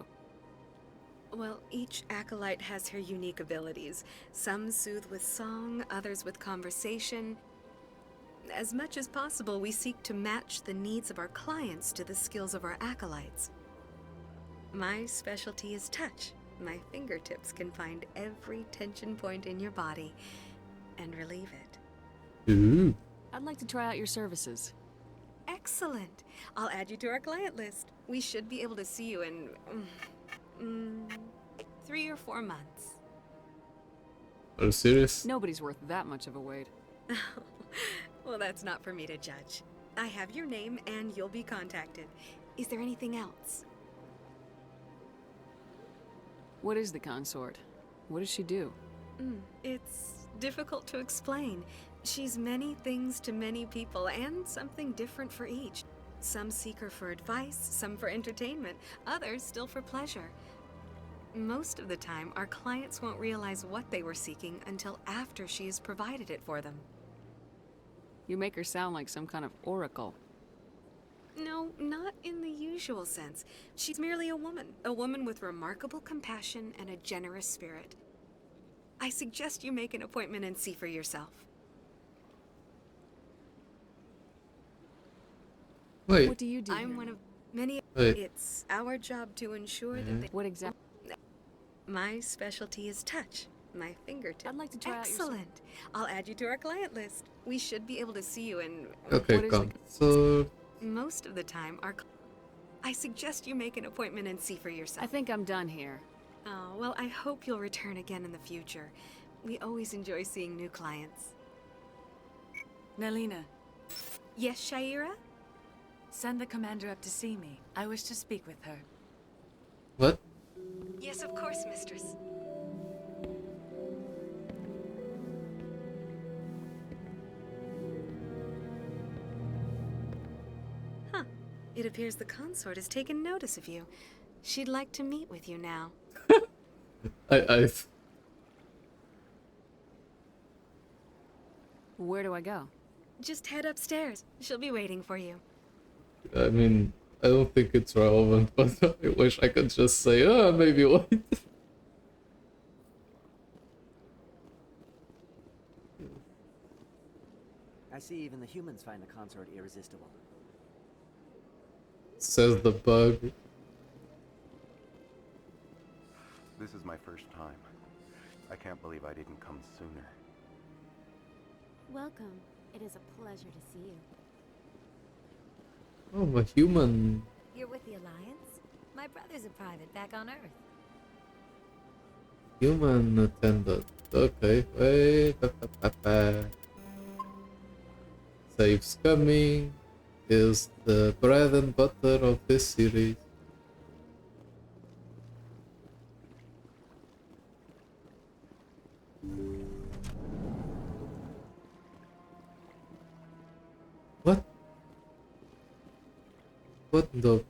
Well, each acolyte has her unique abilities. Some soothe with song, others with conversation. As much as possible, we seek to match the needs of our clients to the skills of our acolytes. My specialty is touch. My fingertips can find every tension point in your body and relieve it. Ooh. I'd like to try out your services. Excellent. I'll add you to our client list. We should be able to see you in 3 or 4 months. Are you serious? Nobody's worth that much of a wait. Well, that's not for me to judge. I have your name and you'll be contacted. Is there anything else? What is the consort? What does she do? It's difficult to explain. She's many things to many people and something different for each. Some seek her for advice, some for entertainment, others still for pleasure. Most of the time, our clients won't realize what they were seeking until after she has provided it for them. You make her sound like some kind of oracle. No, not in the usual sense. She's merely a woman with remarkable compassion and a generous spirit. I suggest you make an appointment and see for yourself. Wait. What do you do? I'm one of many. Wait. It's our job to ensure that they... What exactly? My specialty is touch. My fingertips. I'd like to try out your... Excellent. I'll add you to our client list. We should be able to see you in... Okay, consort. Most of the time, I suggest you make an appointment and see for yourself. I think I'm done here. Oh, well, I hope you'll return again in the future. We always enjoy seeing new clients. Nalina. Yes, Shaira? Send the commander up to see me. I wish to speak with her. What? Yes, of course, mistress. Huh. It appears the consort has taken notice of you. She'd like to meet with you now. Where do I go? Just head upstairs. She'll be waiting for you. I mean, I don't think it's relevant, but I wish I could just say, oh, maybe wait. I see even the humans find the consort irresistible. Says the bug. This is my first time. I can't believe I didn't come sooner. Welcome. It is a pleasure to see you. Oh, I'm a human. You're with the Alliance? My brother's a private back on Earth. Human attendant. Okay, wait. Saves coming. Is the bread and butter of this series. What? What the?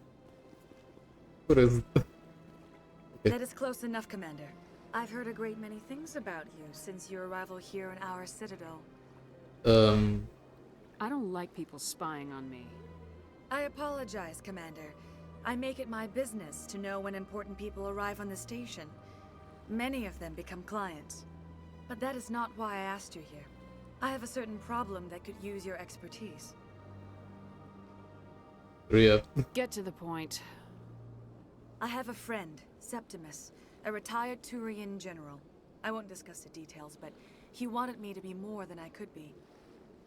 What is that? Okay. That is close enough, Commander. I've heard a great many things about you since your arrival here in our citadel. I don't like people spying on me. I apologize, Commander. I make it my business to know when important people arrive on the station. Many of them become clients. But that is not why I asked you here. I have a certain problem that could use your expertise. Get to the point. I have a friend, Septimus, a retired Turian general. I won't discuss the details, but he wanted me to be more than I could be.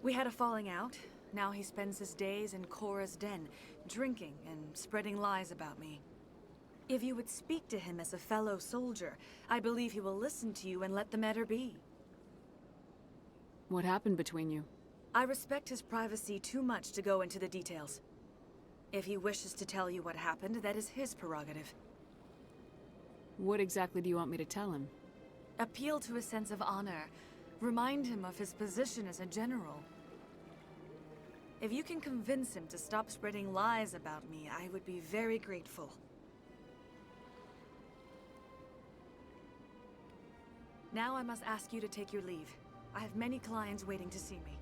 We had a falling out. Now he spends his days in Cora's den, drinking and spreading lies about me. If you would speak to him as a fellow soldier, I believe he will listen to you and let the matter be. What happened between you? I respect his privacy too much to go into the details. If he wishes to tell you what happened, that is his prerogative. What exactly do you want me to tell him? Appeal to his sense of honor. Remind him of his position as a general. If you can convince him to stop spreading lies about me, I would be very grateful. Now I must ask you to take your leave. I have many clients waiting to see me.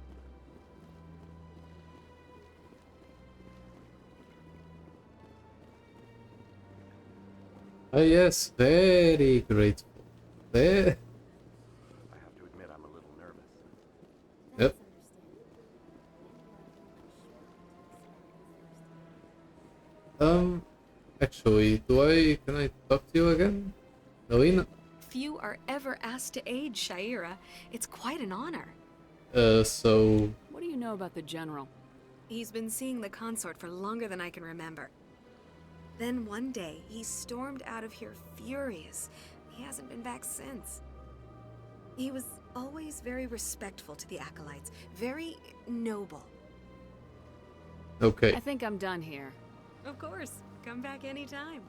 Oh yes, very grateful. There. I have to admit I'm a little nervous. Yep. Actually, can I talk to you again? Alina? Few are ever asked to aid Shaira. It's quite an honor. So... What do you know about the General? He's been seeing the consort for longer than I can remember. Then one day, he stormed out of here furious. He hasn't been back since. He was always very respectful to the acolytes, very noble. Okay. I think I'm done here. Of course, come back anytime.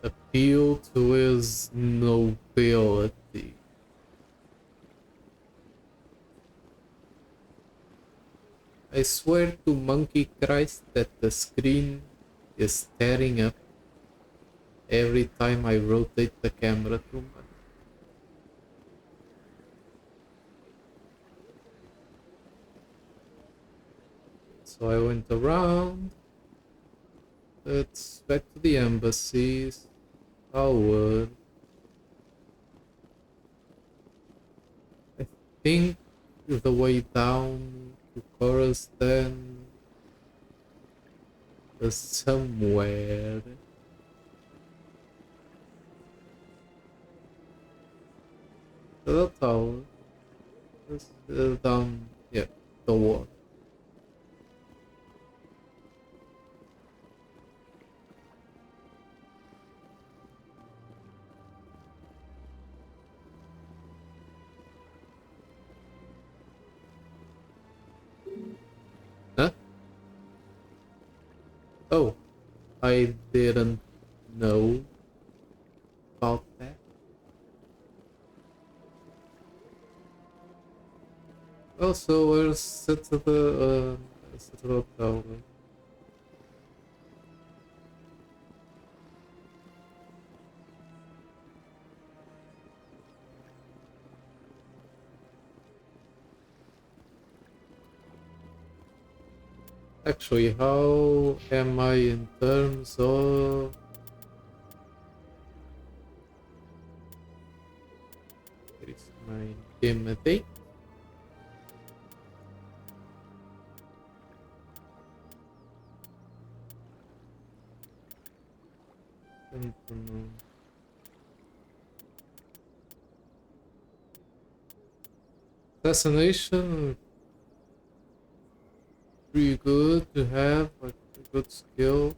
Appeal to his nobility. I swear to Monkey Christ that the screen is staring up every time I rotate the camera too much. So I went around. Let's back to the embassies. Tower. I think the way down to Chorus then was somewhere. The tower. It's down, yeah, the wall. Huh? Oh, I didn't know about that. Also, where's the tower? Actually, how am I in terms of... Where is my intimidate? Assassination, pretty good to have, like a good skill.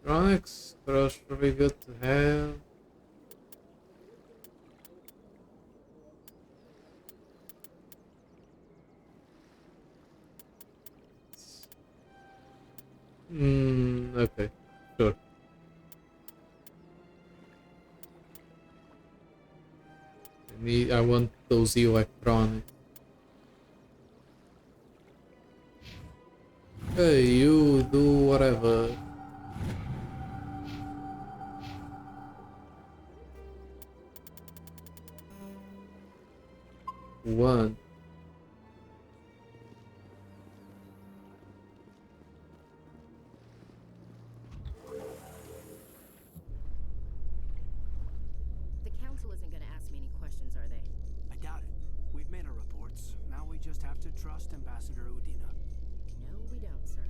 Electronics, crush, really good to have. Okay, sure. I want those electronics. Hey, you do whatever. One. The council isn't gonna ask me any questions, are they? I doubt it. We've made our reports. Now we just have to trust Ambassador Udina. No, we don't, sir.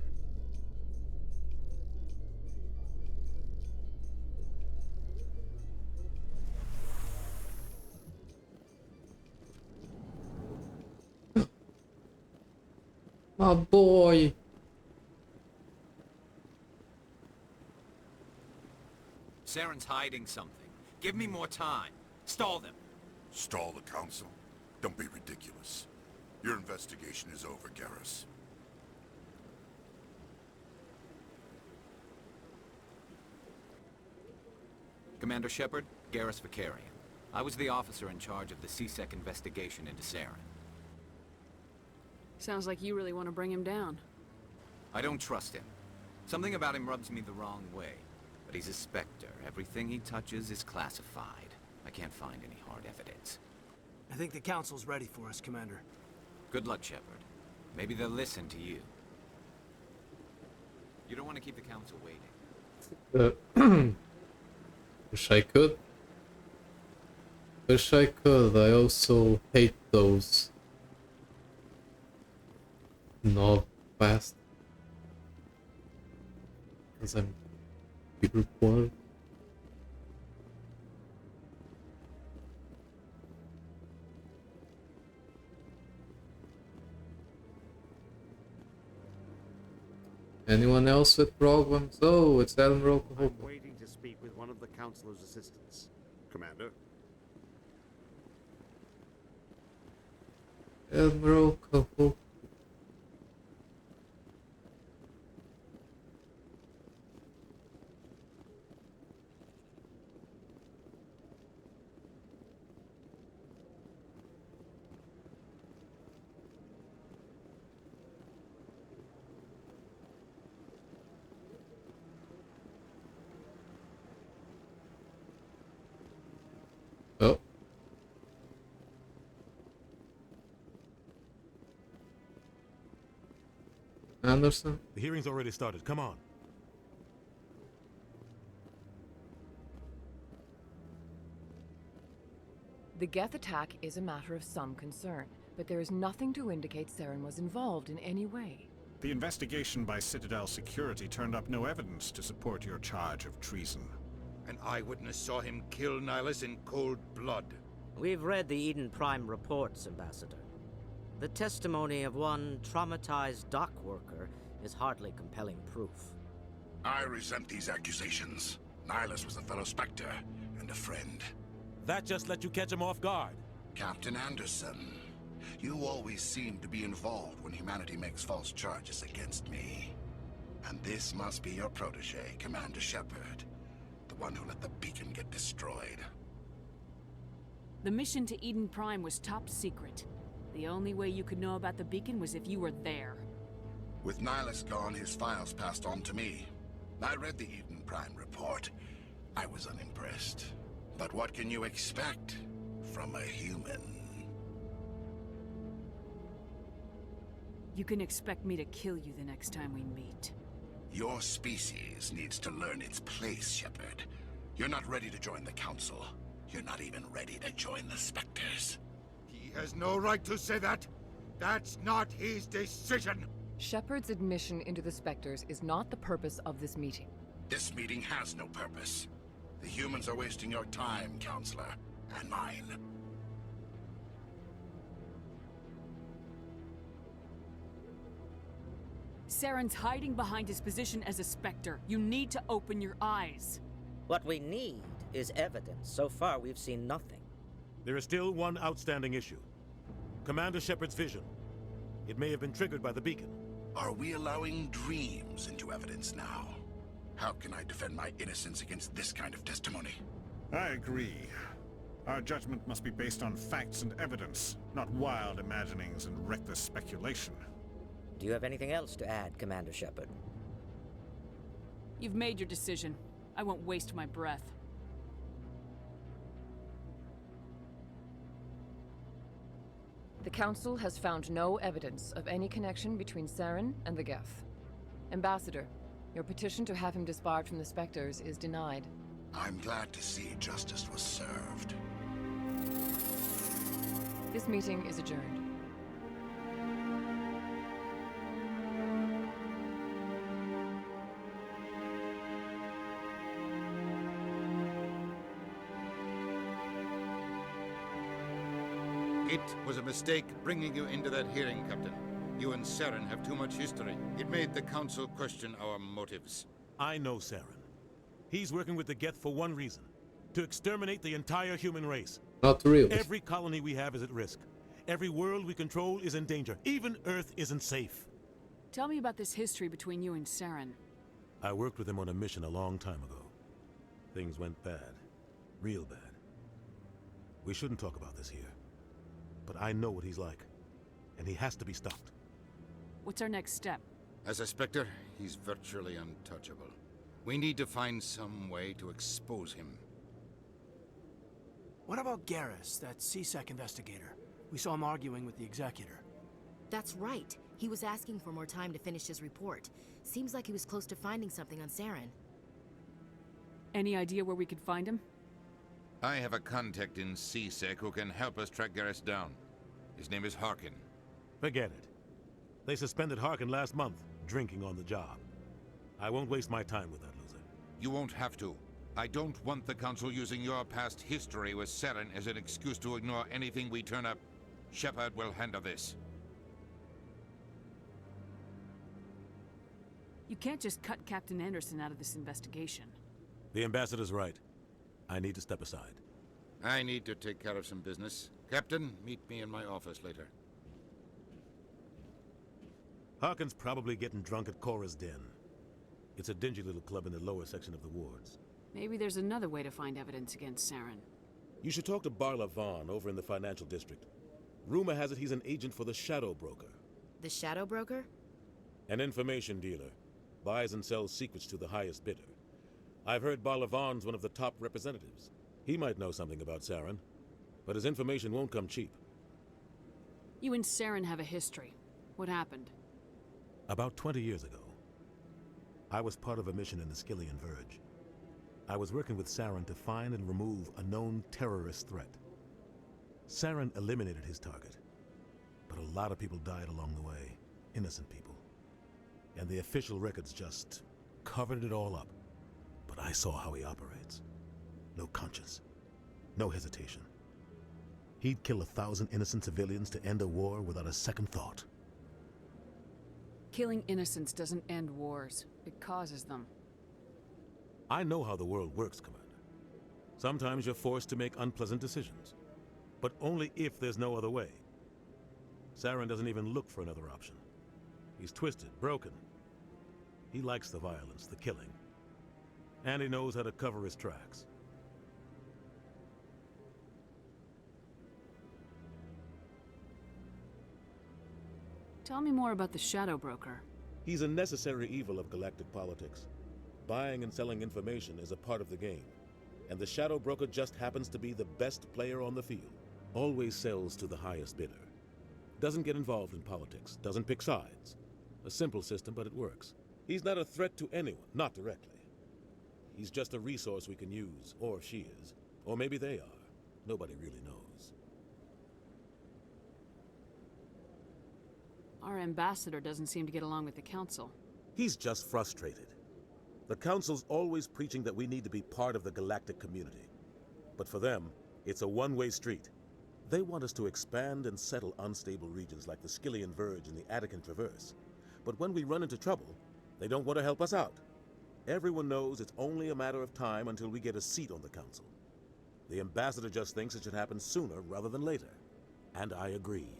My boy. Saren's hiding something. Give me more time. Stall them. Stall the council? Don't be ridiculous. Your investigation is over, Garrus. Commander Shepard, Garrus Vicarian. I was the officer in charge of the CSEC investigation into Saren. Sounds like you really want to bring him down. I don't trust him. Something about him rubs me the wrong way. But he's a Spectre. Everything he touches is classified. I can't find any hard evidence. I think the council's ready for us, Commander. Good luck, Shepard. Maybe they'll listen to you. You don't want to keep the council waiting. Wish I could. Wish I could. I also hate those knob fast. Because I'm Peter Poor. Anyone else with problems? Oh, it's Admiral I'm waiting to speak with one of the Councilor's assistants. Commander? Admiral Cahoon. Oh. Anderson? The hearing's already started. Come on. The Geth attack is a matter of some concern, but there is nothing to indicate Saren was involved in any way. The investigation by Citadel Security turned up no evidence to support your charge of treason. An eyewitness saw him kill Nihilus in cold blood. We've read the Eden Prime reports, Ambassador. The testimony of one traumatized dock worker is hardly compelling proof. I resent these accusations. Nihilus was a fellow Spectre and a friend. That just let you catch him off guard. Captain Anderson, you always seem to be involved when humanity makes false charges against me. And this must be your protege, Commander Shepard. The one who let the beacon get destroyed. The mission to Eden Prime was top secret. The only way you could know about the beacon was if you were there. With Nihilus gone, his files passed on to me. I read the Eden Prime report. I was unimpressed. But what can you expect from a human? You can expect me to kill you the next time we meet. Your species needs to learn its place, Shepard. You're not ready to join the Council. You're not even ready to join the Spectres. He has no right to say that. That's not his decision. Shepard's admission into the Spectres is not the purpose of this meeting. This meeting has no purpose. The humans are wasting your time, Counselor, and mine. Saren's hiding behind his position as a Spectre. You need to open your eyes. What we need is evidence. So far, we've seen nothing. There is still one outstanding issue. Commander Shepard's vision. It may have been triggered by the beacon. Are we allowing dreams into evidence now? How can I defend my innocence against this kind of testimony? I agree. Our judgment must be based on facts and evidence, not wild imaginings and reckless speculation. Do you have anything else to add, Commander Shepard? You've made your decision. I won't waste my breath. The Council has found no evidence of any connection between Saren and the Geth. Ambassador, your petition to have him disbarred from the Spectres is denied. I'm glad to see justice was served. This meeting is adjourned. It was a mistake bringing you into that hearing, Captain. You and Saren have too much history. It made the Council question our motives. I know Saren. He's working with the Geth for one reason. To exterminate the entire human race. Not real. Every colony we have is at risk. Every world we control is in danger. Even Earth isn't safe. Tell me about this history between you and Saren. I worked with him on a mission a long time ago. Things went bad. Real bad. We shouldn't talk about this here. But I know what he's like. And he has to be stopped. What's our next step? As a Spectre, he's virtually untouchable. We need to find some way to expose him. What about Garrus, that CSEC investigator? We saw him arguing with the Executor. That's right. He was asking for more time to finish his report. Seems like he was close to finding something on Saren. Any idea where we could find him? I have a contact in CSEC who can help us track Garrus down. His name is Harkin. Forget it. They suspended Harkin last month, drinking on the job. I won't waste my time with that loser. You won't have to. I don't want the Council using your past history with Saren as an excuse to ignore anything we turn up. Shepard will handle this. You can't just cut Captain Anderson out of this investigation. The Ambassador's right. I need to step aside. I need to take care of some business. Captain, meet me in my office later. Harkin's probably getting drunk at Cora's Den. It's a dingy little club in the lower section of the wards. Maybe there's another way to find evidence against Saren. You should talk to Barla Vaughn over in the financial district. Rumor has it he's an agent for the Shadow Broker. The Shadow Broker? An information dealer. Buys and sells secrets to the highest bidder. I've heard Barla Vaughn's one of the top representatives. He might know something about Saren, but his information won't come cheap. You and Saren have a history. What happened? About 20 years ago, I was part of a mission in the Skillian Verge. I was working with Saren to find and remove a known terrorist threat. Saren eliminated his target, but a lot of people died along the way, innocent people. And the official records just covered it all up. But I saw how he operates. No conscience, no hesitation. He'd kill 1,000 innocent civilians to end a war without a second thought. Killing innocents doesn't end wars. It causes them. I know how the world works, Commander. Sometimes you're forced to make unpleasant decisions, but only if there's no other way. Saren doesn't even look for another option. He's twisted, broken. He likes the violence, the killing. And he knows how to cover his tracks. Tell me more about the Shadow Broker. He's a necessary evil of galactic politics. Buying and selling information is a part of the game. And the Shadow Broker just happens to be the best player on the field. Always sells to the highest bidder. Doesn't get involved in politics, doesn't pick sides. A simple system, but it works. He's not a threat to anyone, not directly. He's just a resource we can use, or she is. Or maybe they are. Nobody really knows. Our ambassador doesn't seem to get along with the council. He's just frustrated. The council's always preaching that we need to be part of the galactic community. But for them, it's a one-way street. They want us to expand and settle unstable regions like the Skillian Verge and the Attican Traverse. But when we run into trouble, they don't want to help us out. Everyone knows it's only a matter of time until we get a seat on the council. The ambassador just thinks it should happen sooner rather than later. And I agree.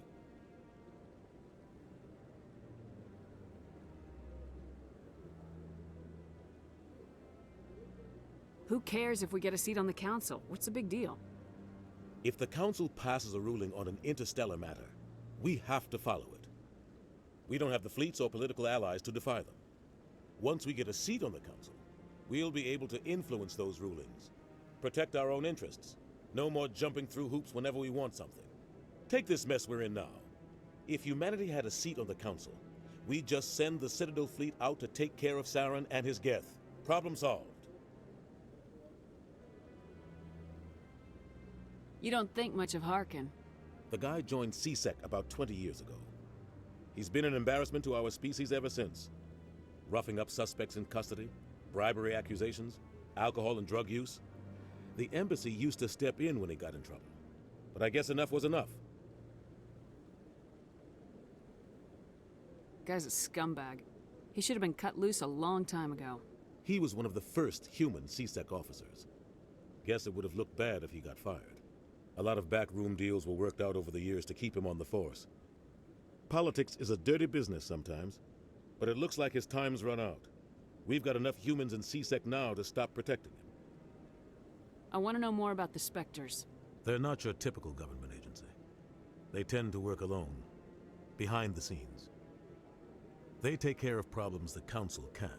Who cares if we get a seat on the council? What's the big deal? If the council passes a ruling on an interstellar matter, we have to follow it. We don't have the fleets or political allies to defy them. Once we get a seat on the council, we'll be able to influence those rulings, protect our own interests. No more jumping through hoops whenever we want something. Take this mess we're in now. If humanity had a seat on the council, we'd just send the Citadel fleet out to take care of Saren and his Geth. Problem solved. You don't think much of Harkin. The guy joined CSEC about 20 years ago. He's been an embarrassment to our species ever since. Roughing up suspects in custody, bribery accusations, alcohol and drug use. The embassy used to step in when he got in trouble. But I guess enough was enough. Guy's a scumbag. He should have been cut loose a long time ago. He was one of the first human CSEC officers. Guess it would have looked bad if he got fired. A lot of backroom deals were worked out over the years to keep him on the force. Politics is a dirty business sometimes, but it looks like his time's run out. We've got enough humans in CSEC now to stop protecting him. I want to know more about the Spectres. They're not your typical government agency. They tend to work alone, behind the scenes. They take care of problems the Council can't.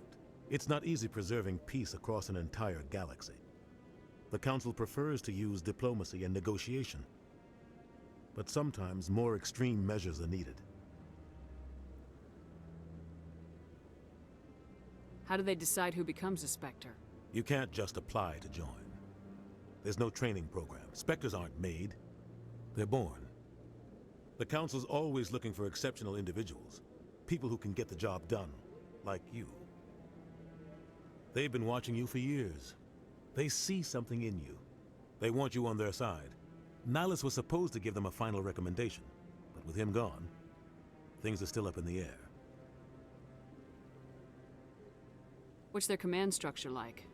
It's not easy preserving peace across an entire galaxy. The Council prefers to use diplomacy and negotiation. But sometimes more extreme measures are needed. How do they decide who becomes a Spectre? You can't just apply to join. There's no training program. Spectres aren't made. They're born. The Council's always looking for exceptional individuals. People who can get the job done, like you. They've been watching you for years. They see something in you. They want you on their side. Nihilus was supposed to give them a final recommendation, but with him gone, things are still up in the air. What's their command structure like?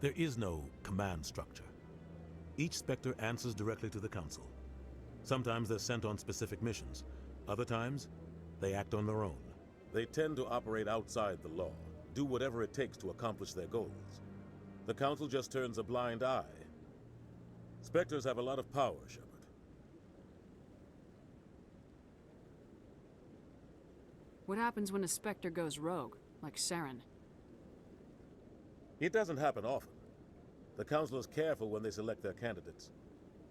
There is no command structure. Each Spectre answers directly to the Council. Sometimes they're sent on specific missions. Other times, they act on their own. They tend to operate outside the law, do whatever it takes to accomplish their goals. The Council just turns a blind eye. Spectres have a lot of power, Shepard. What happens when a Spectre goes rogue, like Saren? It doesn't happen often. The Council is careful when they select their candidates.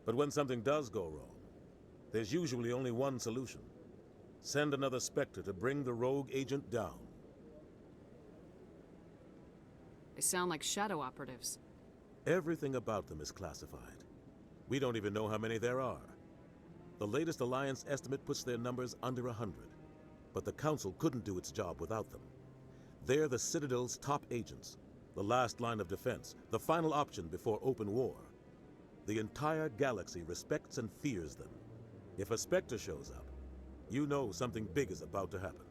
But when something does go wrong, there's usually only one solution. Send another Spectre to bring the rogue agent down. They sound like shadow operatives. Everything about them is classified. We don't even know how many there are. The latest Alliance estimate puts their numbers under 100. But the Council couldn't do its job without them. They're the Citadel's top agents, the last line of defense, the final option before open war. The entire galaxy respects and fears them. If a Spectre shows up, you know something big is about to happen.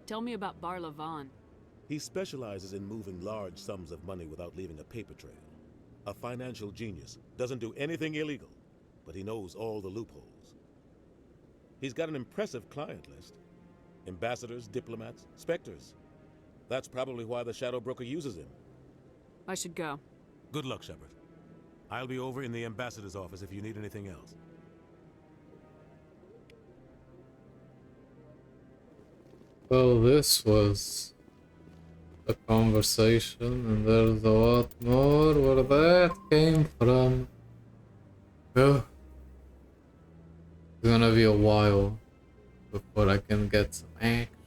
Tell me about Bar Lavan. He specializes in moving large sums of money without leaving a paper trail. A financial genius, doesn't do anything illegal, but he knows all the loopholes. He's got an impressive client list. Ambassadors, diplomats, Spectres. That's probably why the Shadow Broker uses him. I should go. Good luck, Shepard. I'll be over in the Ambassador's office if you need anything else. Well, this was a conversation, and there's a lot more where that came from. Oh. It's gonna be a while before I can get some action.